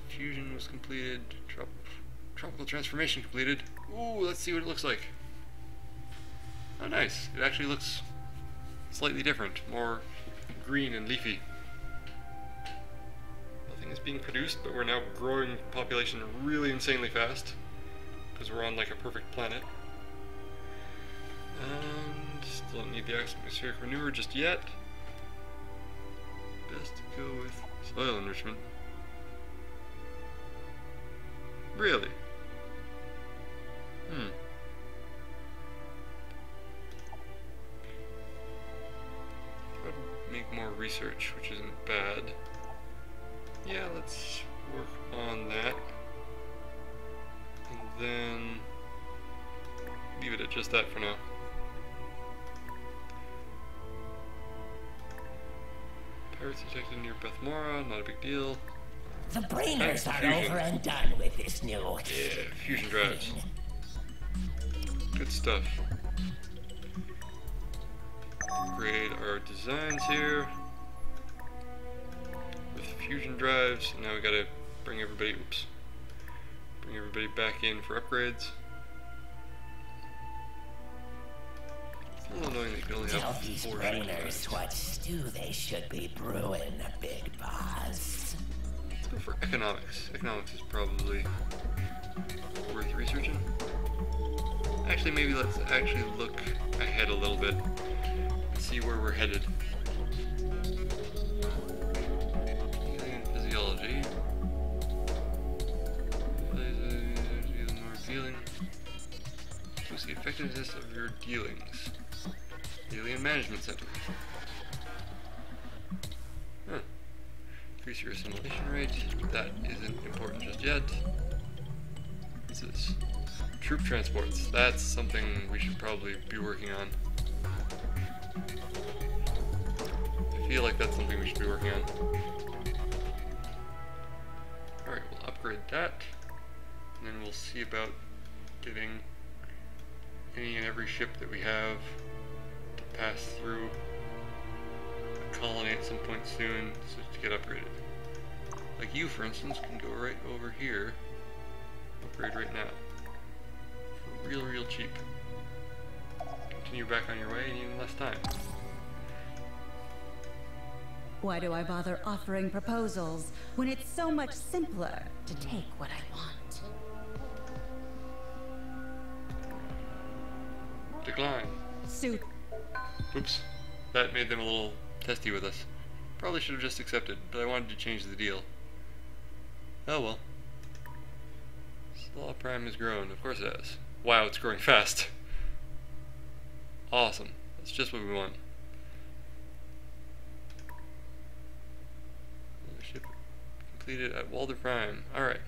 Speaker 1: Fusion was completed. Tropical transformation completed. Ooh, let's see what it looks like. Oh, nice. It actually looks slightly different, more green and leafy. Nothing is being produced, but we're now growing population really insanely fast because we're on like a perfect planet. And still don't need the atmospheric manure just yet. Best to go with soil enrichment. Really? I'd make more research, which isn't bad. Yeah, let's work on that. And then leave it at just that for now. Pirates detected near Bethmara, not a big deal.
Speaker 3: The brainers are over and done with this new...
Speaker 1: Yeah, fusion drives. Good stuff. Upgrade our designs here with fusion drives. And now we gotta bring everybody, bring everybody back in for upgrades. It's a little annoying that you can only
Speaker 3: Tell
Speaker 1: have
Speaker 3: these
Speaker 1: 4
Speaker 3: brainers what stew they should be brewing, big boss.
Speaker 1: Let's go for economics. Economics is probably worth researching. Actually, maybe let's actually look ahead a little bit and see where we're headed. Healing and physiology. More dealing. Boost the effectiveness of your dealings. Alien Management Center. Huh. Increase your assimilation rate. That isn't important just yet. What's this? Troop transports. That's something we should probably be working on. I feel like that's something we should be working on. Alright, we'll upgrade that. And then we'll see about getting any and every ship that we have to pass through a colony at some point soon so to get upgraded. Like you, for instance, can go right over here. Upgrade right now. For real cheap. Continue back on your way in even less time.
Speaker 7: Why do I bother offering proposals when it's so much simpler to take what I want?
Speaker 1: Decline.
Speaker 7: Suit.
Speaker 1: Oops. That made them a little testy with us. Probably should have just accepted, but I wanted to change the deal. Oh well. Slaw Prime has grown. Of course it has. Wow, it's growing fast. Awesome. That's just what we want. Ship completed at Walder Prime. Alright.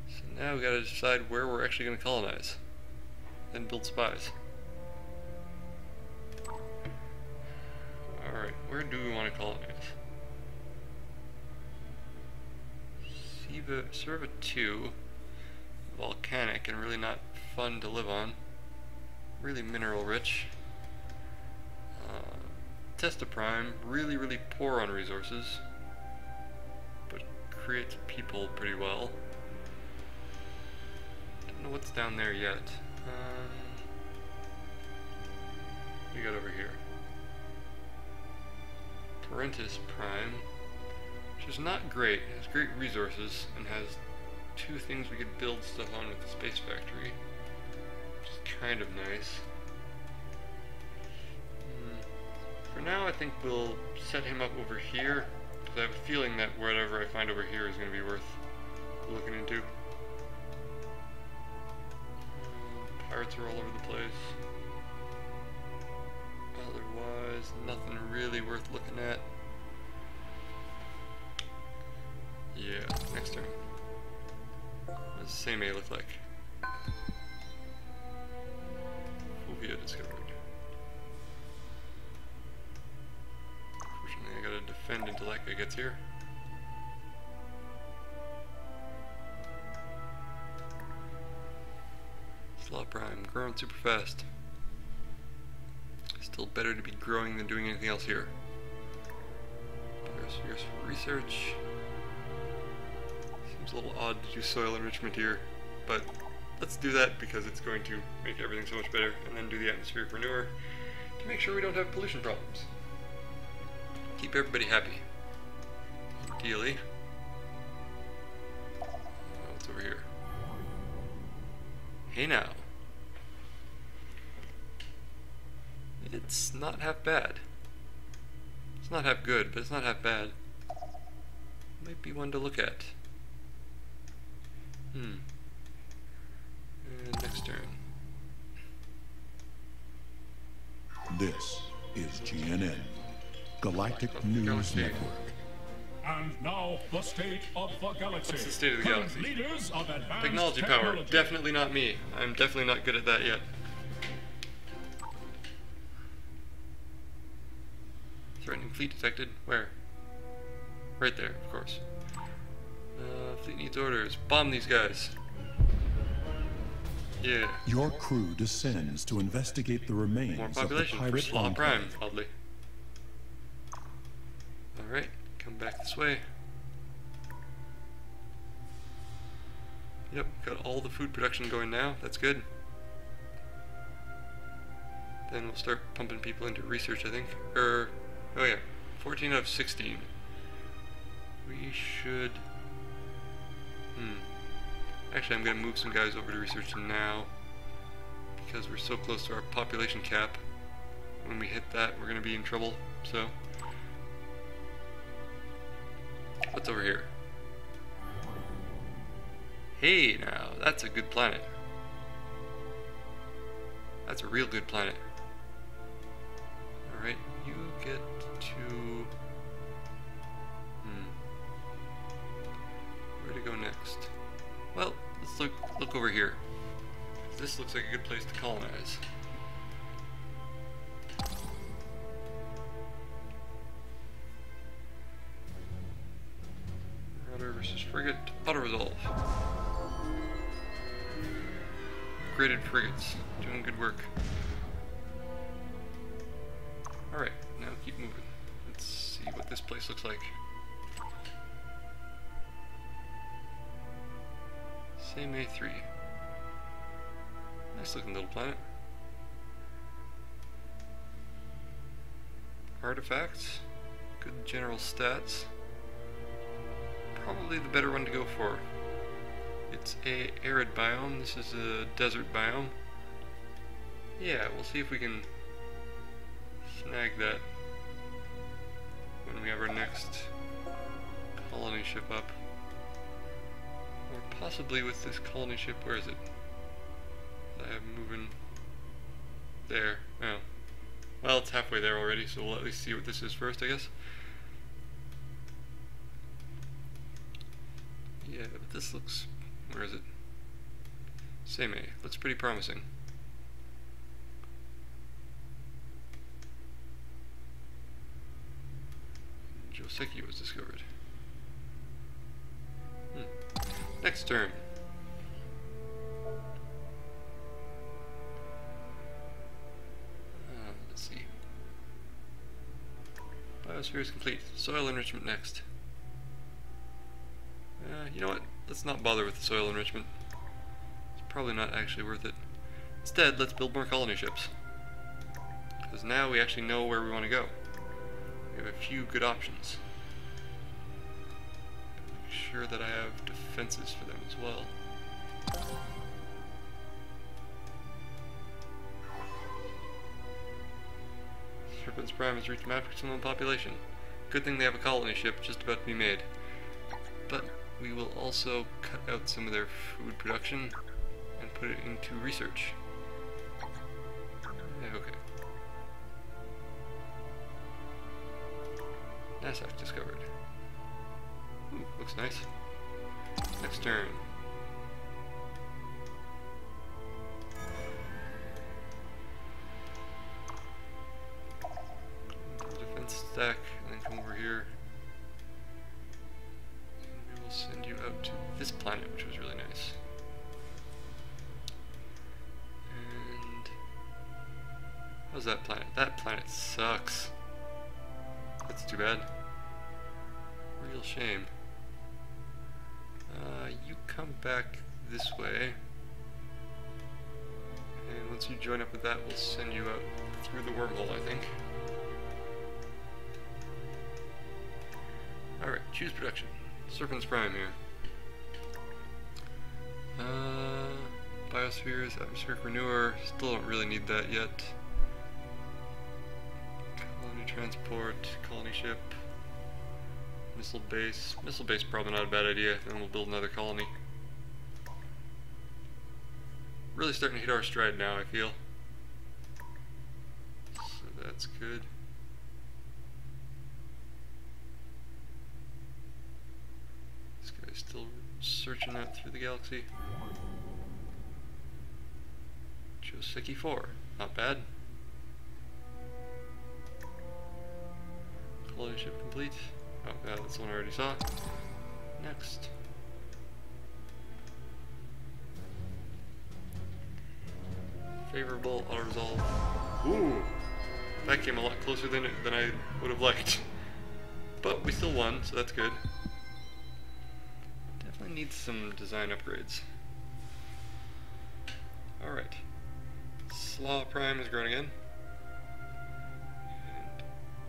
Speaker 1: So now we gotta decide where we're actually gonna colonize. Then build spies. Alright, where do we want to colonize? Serva 2. Volcanic and really not fun to live on. Really mineral rich. Testa Prime, really poor on resources. But creates people pretty well. Don't know what's down there yet. What do you got over here? Parentis Prime, which is not great. It has great resources and has 2 things we could build stuff on with the space factory, which is kind of nice. For now, I think we'll set him up over here, because I have a feeling that whatever I find over here is going to be worth looking into. Pirates are all over the place. Otherwise, nothing really worth looking at. Yeah, next turn. does Seimei look like? Fovea discovered. Unfortunately, I gotta defend until that guy gets here. Slot Prime, growing super fast. Still better to be growing than doing anything else here. Here's research. Seems a little odd to do soil enrichment here, but let's do that because it's going to make everything so much better, and then do the atmospheric renewer to make sure we don't have pollution problems. Keep everybody happy. Ideally. What's over here? Hey now. It's not half bad. It's not half good, but it's not half bad. Might be one to look at. And next turn.
Speaker 2: This is GNN, Galactic News Network.
Speaker 4: And now, the state of the galaxy.
Speaker 1: What's the state of the
Speaker 4: Current
Speaker 1: galaxy?
Speaker 4: Leaders of advanced
Speaker 1: Technology power. Definitely not me. I'm definitely not good at that yet. Threatening fleet detected. Where? Right there, of course. Fleet needs orders. Bomb these guys. Yeah.
Speaker 2: Your crew descends to investigate the remains
Speaker 1: More
Speaker 2: of the
Speaker 1: population for
Speaker 2: pirate
Speaker 1: Slot
Speaker 2: enclave.
Speaker 1: Prime, oddly. Alright, come back this way. Yep, got all the food production going now. That's good. Then we'll start pumping people into research, I think. Oh yeah, 14 out of 16. We should... Actually, I'm going to move some guys over to research now, because we're so close to our population cap. When we hit that, we're going to be in trouble, so... What's over here? Hey, now, that's a good planet. That's a real good planet. Alright, you get to... Where to go next? Well, let's look over here. This looks like a good place to colonize. Rudder versus frigate. Auto-resolve. Upgraded frigates. Doing good work. Alright, now keep moving. Let's see what this place looks like. Seimei 3. Nice looking little planet. Artifacts. Good general stats. Probably the better one to go for. It's a arid biome. This is a desert biome. Yeah, we'll see if we can snag that when we have our next colony ship up. Or possibly with this colony ship, where is it? I have moving there. Oh. Well, it's halfway there already, so we'll at least see what this is first, I guess. Yeah, but this looks... where is it? Seimei. Looks pretty promising. Joseki was discovered. Next turn. Let's see. Biosphere is complete. Soil enrichment next. You know what? Let's not bother with the soil enrichment. It's probably not actually worth it. Instead, let's build more colony ships. Because now we actually know where we want to go. We have a few good options. Make sure that I have defenses for them as well. Serpent's Prime has reached maximum population. Good thing they have a colony ship just about to be made. But we will also cut out some of their food production and put it into research. Yeah, okay. Nasak discovered. Ooh, looks nice. Next turn. How's that planet? That planet sucks. That's too bad. Real shame. You come back this way. And once you join up with that, we'll send you out through the wormhole, I think. Alright, choose production. Serpent's Prime here. Biospheres, atmospheric renewer, still don't really need that yet. Colony transport, colony ship, missile base. Missile base probably not a bad idea, then we'll build another colony. Really starting to hit our stride now, I feel. So that's good. This guy's still searching out through the galaxy. Joseki 4, not bad. Colony ship complete. Oh, yeah, that's the one I already saw. Next. Favorable auto resolve. Ooh, that came a lot closer than I would have liked. But we still won, so that's good. Definitely needs some design upgrades. Alright. Slaw Prime is grown again.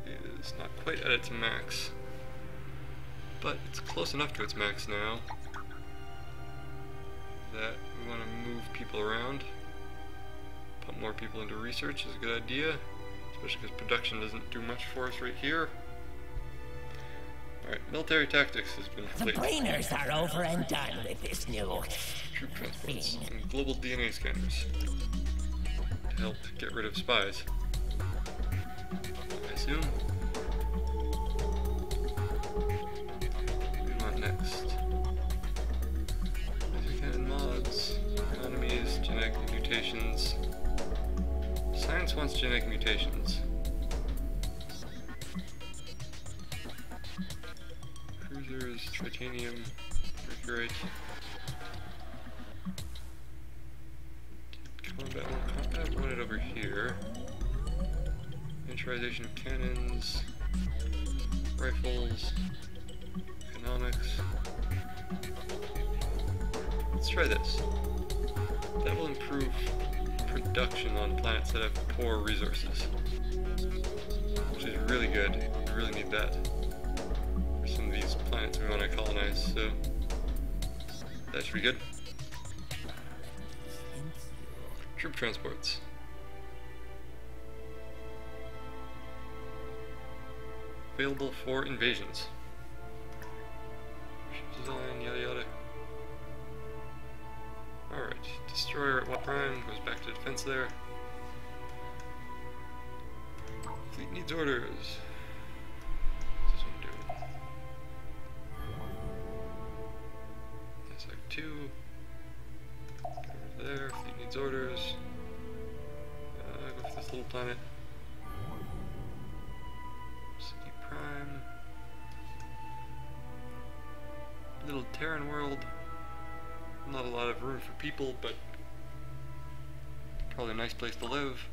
Speaker 1: And is not quite at its max. But it's close enough to its max now that we want to move people around. Put more people into research is a good idea, especially because production doesn't do much for us right here. Alright, military tactics has been
Speaker 3: The
Speaker 1: completed.
Speaker 3: brainers are over and done with this new
Speaker 1: Troop transports and global DNA scanners to help get rid of spies, I assume. What do we want next? Laser cannon mods, economies, genetic mutations. Science wants genetic mutations. Cruisers, titanium, mercurite. Combat wanted over here. Miniaturization of cannons, rifles, economics. Let's try this. That will improve production on planets that have poor resources, which is really good. We really need that for some of these planets we want to colonize, so that should be good. Troop transports. Available for invasions. Ship design, yada yada. Alright, destroyer at what prime? Goes back to defense there. Fleet needs orders. What's this one doing? That's like 2. Over there, fleet needs orders. Go for this little planet. City Prime. Little Terran world. Not a lot of room for people, but probably a nice place to live.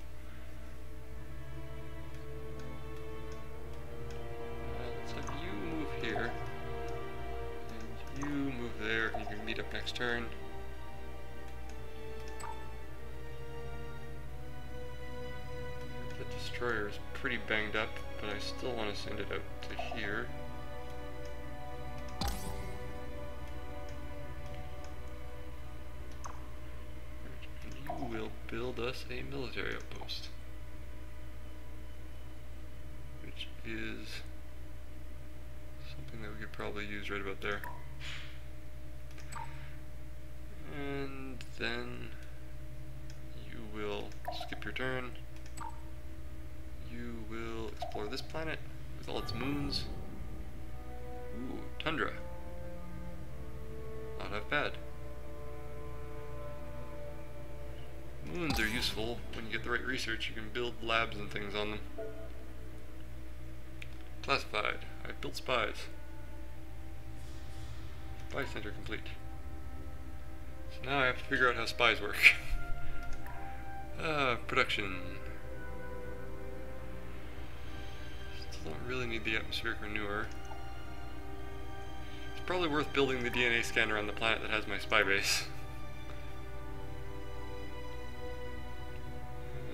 Speaker 1: Let's have you move here, and you move there, and you can meet up next turn. The destroyer is pretty banged up, but I still want to send it out to here. Will build us a military outpost, which is something that we could probably use right about there. And then you will skip your turn. You will explore this planet with all its moons. Ooh, tundra. Not half bad. Moons are useful. When you get the right research, you can build labs and things on them. Classified. I've built spies. Spy center complete. So now I have to figure out how spies work. Production. Still don't really need the atmospheric renewer. It's probably worth building the DNA scanner on the planet that has my spy base.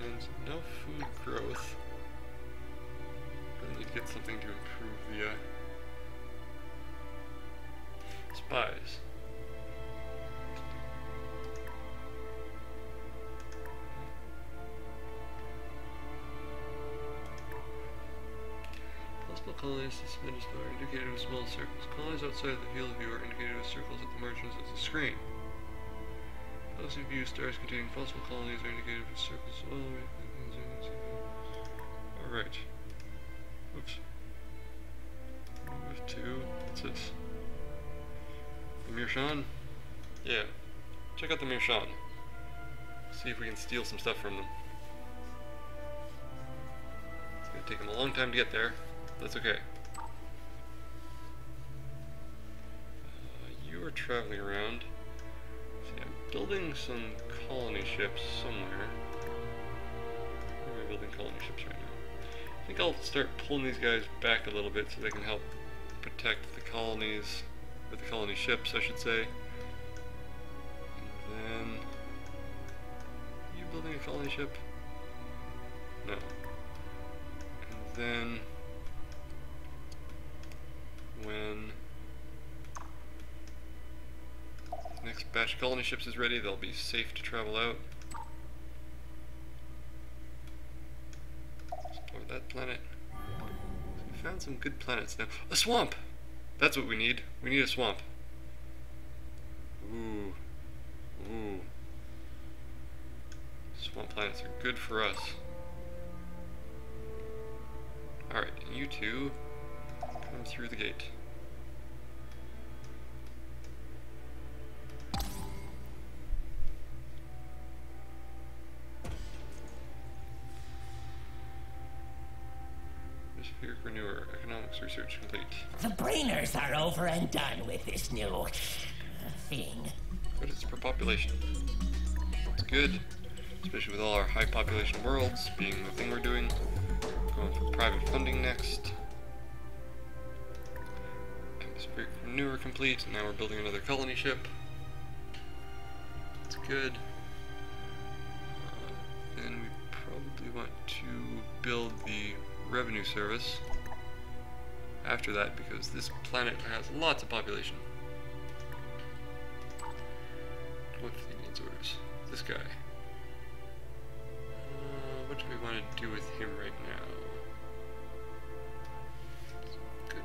Speaker 1: And no food growth. Really need to get something to improve the spies. Possible colonies suspended are indicated with small circles. Colonies outside the field of view are indicated with circles at the margins of the screen. Those who view stars containing possible colonies are indicated with circles. Alright. Oops. Move to. What's this? The Mirshan? Yeah. Check out the Mirshan. See if we can steal some stuff from them. It's gonna take them a long time to get there. That's okay. You are traveling around. See, I'm building some colony ships somewhere. Where am I building colony ships right now? I think I'll start pulling these guys back a little bit so they can help protect the colonies, or the colony ships, I should say. And then... Are you building a colony ship? No. And then... when the next batch of colony ships is ready, they'll be safe to travel out. Explore that planet. We found some good planets now. A swamp! That's what we need. We need a swamp. Ooh. Ooh. Swamp planets are good for us. Alright, you two come through the gate. Atmospheric renewer, economics research complete.
Speaker 3: The brainers are over and done with this new thing.
Speaker 1: But it's per population. It's good, especially with all our high population worlds being the thing we're doing. Going for private funding next. Atmospheric renewer complete, and now we're building another colony ship. That's good. Then we probably want to build the revenue service after that, because this planet has lots of population. What if he needs orders? This guy. What do we want to do with him right now? Good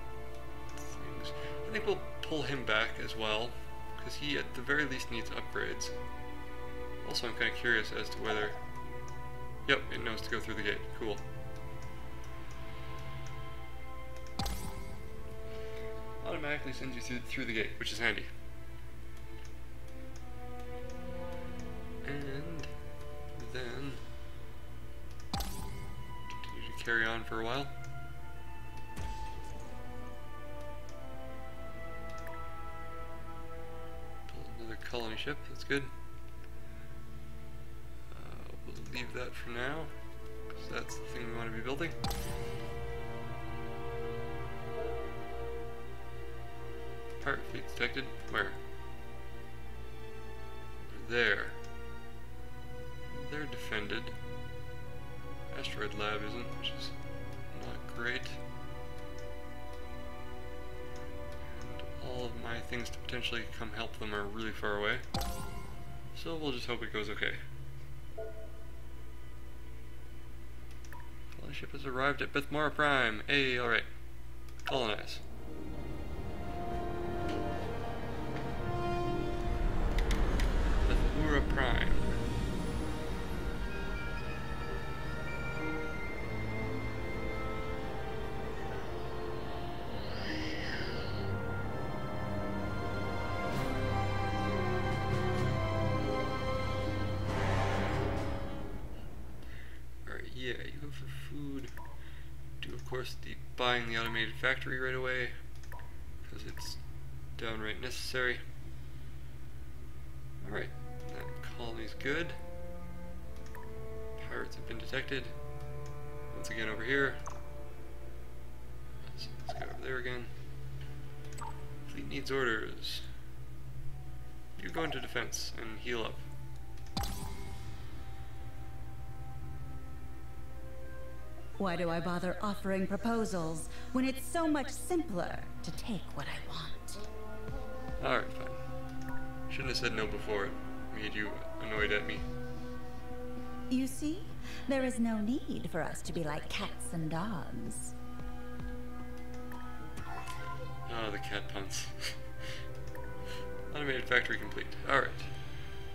Speaker 1: things. I think we'll pull him back as well, because he at the very least needs upgrades. Also, I'm kind of curious as to whether... Yep, it knows to go through the gate. Cool. Automatically sends you through the gate, which is handy. And then continue to carry on for a while. Build another colony ship, that's good. We'll leave that for now, because that's the thing we want to be building. Pirate fleet detected. Where? Over there. They're defended. Asteroid lab isn't, which is not great. And all of my things to potentially come help them are really far away. So we'll just hope it goes okay. Colony ship has arrived at Bethmora Prime. Hey, alright. Colonize. Bethmora Prime. Yeah, you go for food. Do of course buying the automated factory right away, because it's downright necessary. Alright, that colony's good. Pirates have been detected. Once again over here. there again. Fleet needs orders. You go into defense and heal up.
Speaker 7: Why do I bother offering proposals when it's so much simpler to take what I want?
Speaker 1: Alright, fine. Shouldn't have said no before it made you annoyed at me.
Speaker 7: You see, there is no need for us to be like cats and dogs.
Speaker 1: Oh, the cat puns. Automated factory complete. Alright.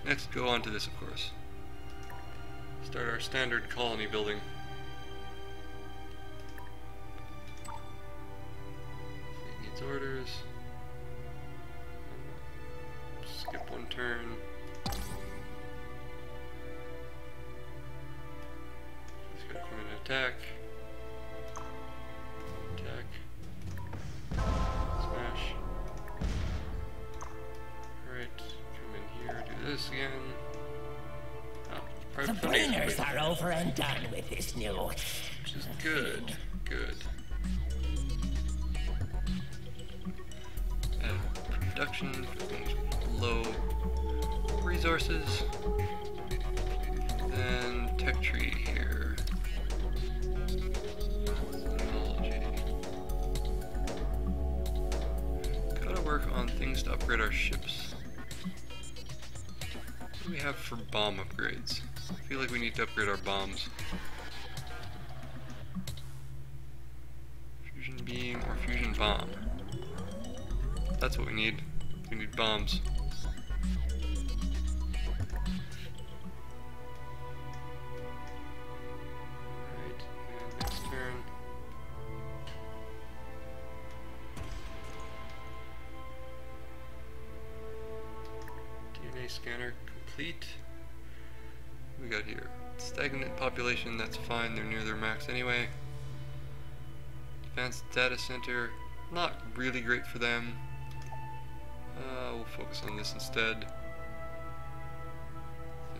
Speaker 1: Next, go on to this, of course. Start our standard colony building. Fleet needs orders. Skip one turn. He's gotta come in and attack. Attack. Smash. Alright, come in here, do this again. Oh,
Speaker 3: The bringers are over and done with this new...
Speaker 1: Which is good, good. Add production, low resources. And tech tree here. Technology. Gotta work on things to upgrade our ships. What do we have for bomb upgrades? I feel like we need to upgrade our bombs. Fusion beam or fusion bomb. That's what we need. We need bombs. Alright, and next turn. DNA scanner complete. What we got here? Stagnant population, that's fine, they're near their max anyway. Advanced data center, not really great for them. We'll focus on this instead.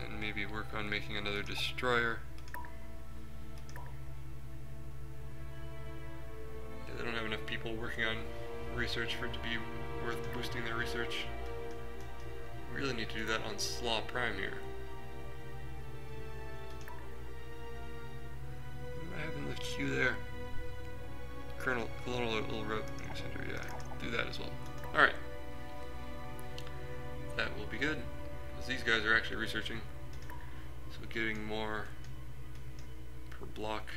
Speaker 1: And maybe work on making another destroyer. Yeah, they don't have enough people working on research for it to be worth boosting their research. We really need to do that on Slaw Prime here. What do I have in the queue there? Colonel Road Center, yeah. Do that as well. Alright. That will be good, because these guys are actually researching. So getting more per block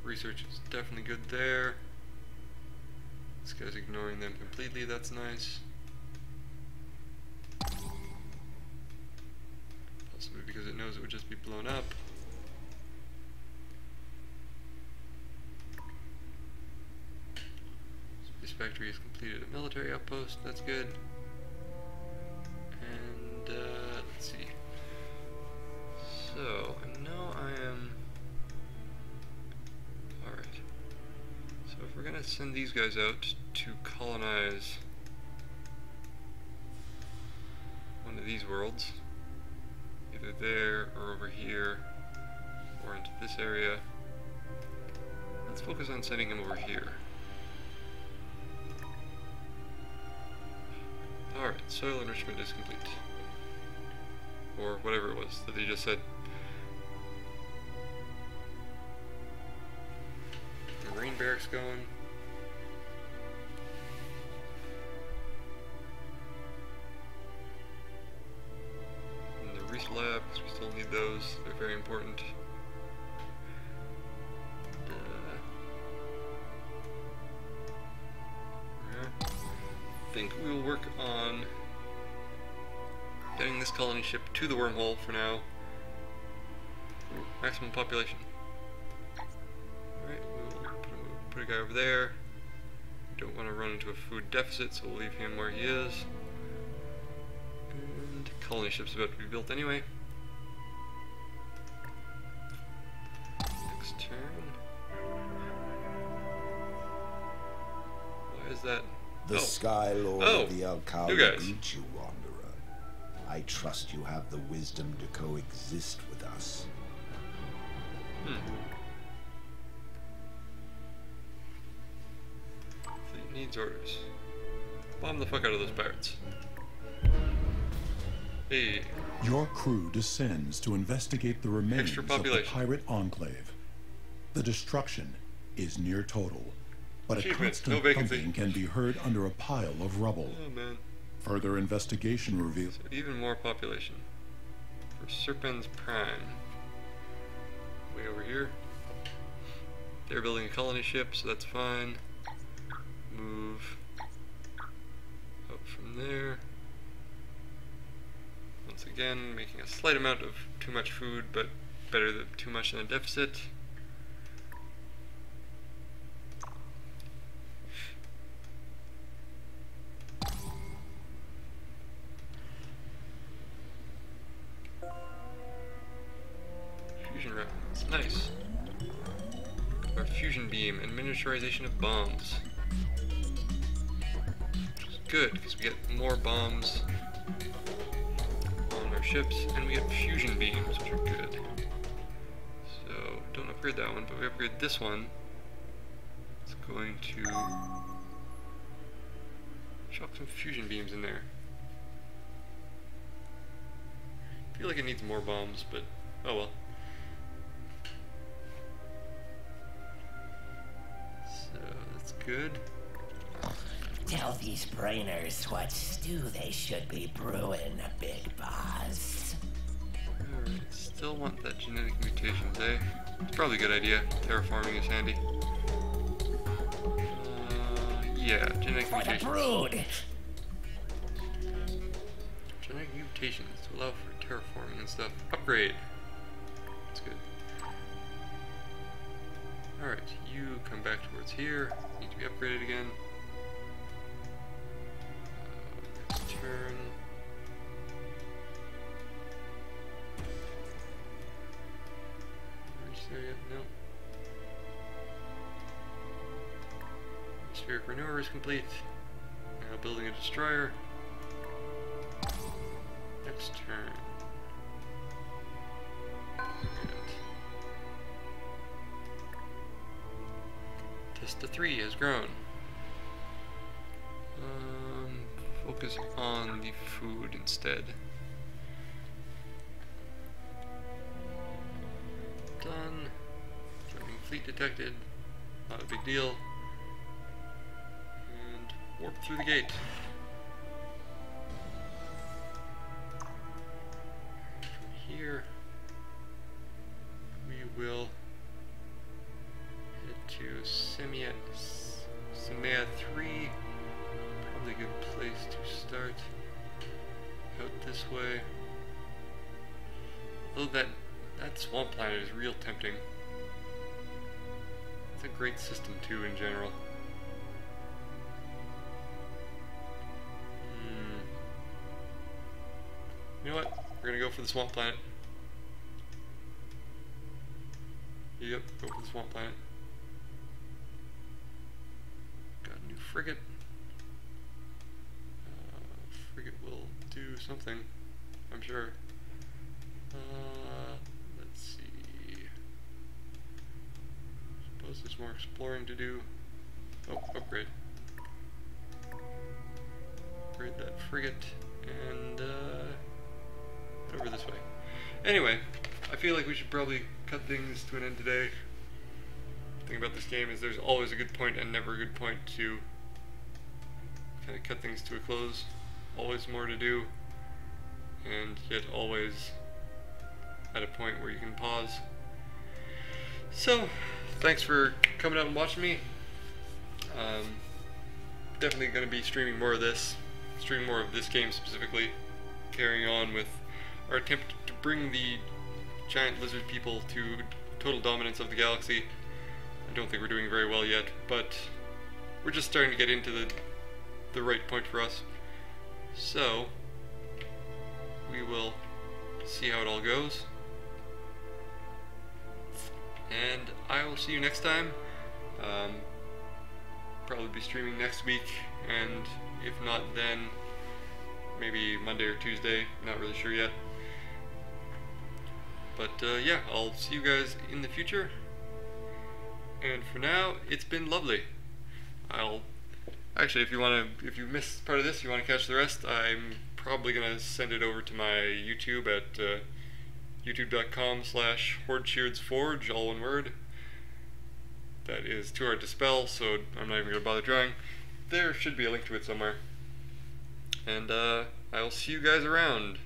Speaker 1: research is definitely good there. This guy's ignoring them completely, that's nice. Possibly because it knows it would just be blown up. This factory has completed a military outpost, that's good. And let's see. So I know I am. Alright. So if we're gonna send these guys out to colonize one of these worlds, either there or over here or into this area, let's focus on sending him over here. Alright, soil enrichment is complete. Or whatever it was that they just said. Marine barracks going. And the research lab, because we still need those. They're very important. I think we will work on getting this colony ship to the wormhole for now. Maximum population. Alright, we'll put a guy over there. We don't want to run into a food deficit, so we'll leave him where he is. And colony ship's about to be built anyway. Next turn. Why is that?
Speaker 9: The Sky Lord of the Alcala greets you, Wanderer. I trust you have the wisdom to coexist with us.
Speaker 1: Fleet Captain's orders. Bomb the fuck out of those pirates. Hey.
Speaker 2: Your crew descends to investigate the remains of the pirate enclave. The destruction is near total, but a constant thumping can be heard under a pile of rubble.
Speaker 1: Oh man.
Speaker 2: Further investigation reveals
Speaker 1: even more population for Serpens Prime. Way over here. They're building a colony ship, so that's fine. Move up from there. Once again, making a slight amount of too much food, but better than too much than a deficit. Fusion rounds, nice. Our fusion beam and miniaturization of bombs. Which is good, because we get more bombs on our ships, and we get fusion beams, which are good. So, don't upgrade that one, but we upgrade this one. It's going to chuck some fusion beams in there. I feel like it needs more bombs, but oh well. So, that's good.
Speaker 3: Tell these brainers what stew they should be brewing, big boss.
Speaker 1: Alright, still want that genetic mutations, eh? It's probably a good idea. Terraforming is handy. Yeah, genetic mutations. Genetic mutations to allow for terraforming and stuff. Upgrade. That's good. Alright, you come back towards here. Need to be upgraded again. Turn. Reach there yet? No. Atmospheric renewer is complete. Now building a destroyer. Next turn. Testa 3 has grown. Focus on the food instead. Done. Threatening fleet detected. Not a big deal. And warp through the gate. From here, we will head to Semia 3. Probably a good place to start. Out this way. Although that swamp planet is real tempting. It's a great system too in general. You know what? We're gonna go for the swamp planet. Yep, go for the swamp planet. Got a new frigate. Frigate will do something, I'm sure. Let's see. Suppose there's more exploring to do. Oh, upgrade. Upgrade that frigate and head over this way. Anyway, I feel like we should probably cut things to an end today. The thing about this game is there's always a good point and never a good point to kind of cut things to a close. Always more to do, and yet always at a point where you can pause. So, thanks for coming out and watching me. Definitely going to be streaming more of this, game specifically, carrying on with our attempt to bring the giant lizard people to total dominance of the galaxy. I don't think we're doing very well yet, but we're just starting to get into the right point for us. So, we will see how it all goes, and I will see you next time. Probably be streaming next week, and if not then, maybe Monday or Tuesday, not really sure yet. But yeah, I'll see you guys in the future, and for now, it's been lovely. I'll Actually, if you missed part of this, you want to catch the rest, I'm probably gonna send it over to my YouTube at youtube.com/HordeSheardsForge, all one word. That is too hard to spell, so I'm not even gonna bother drawing. There should be a link to it somewhere. And I will see you guys around.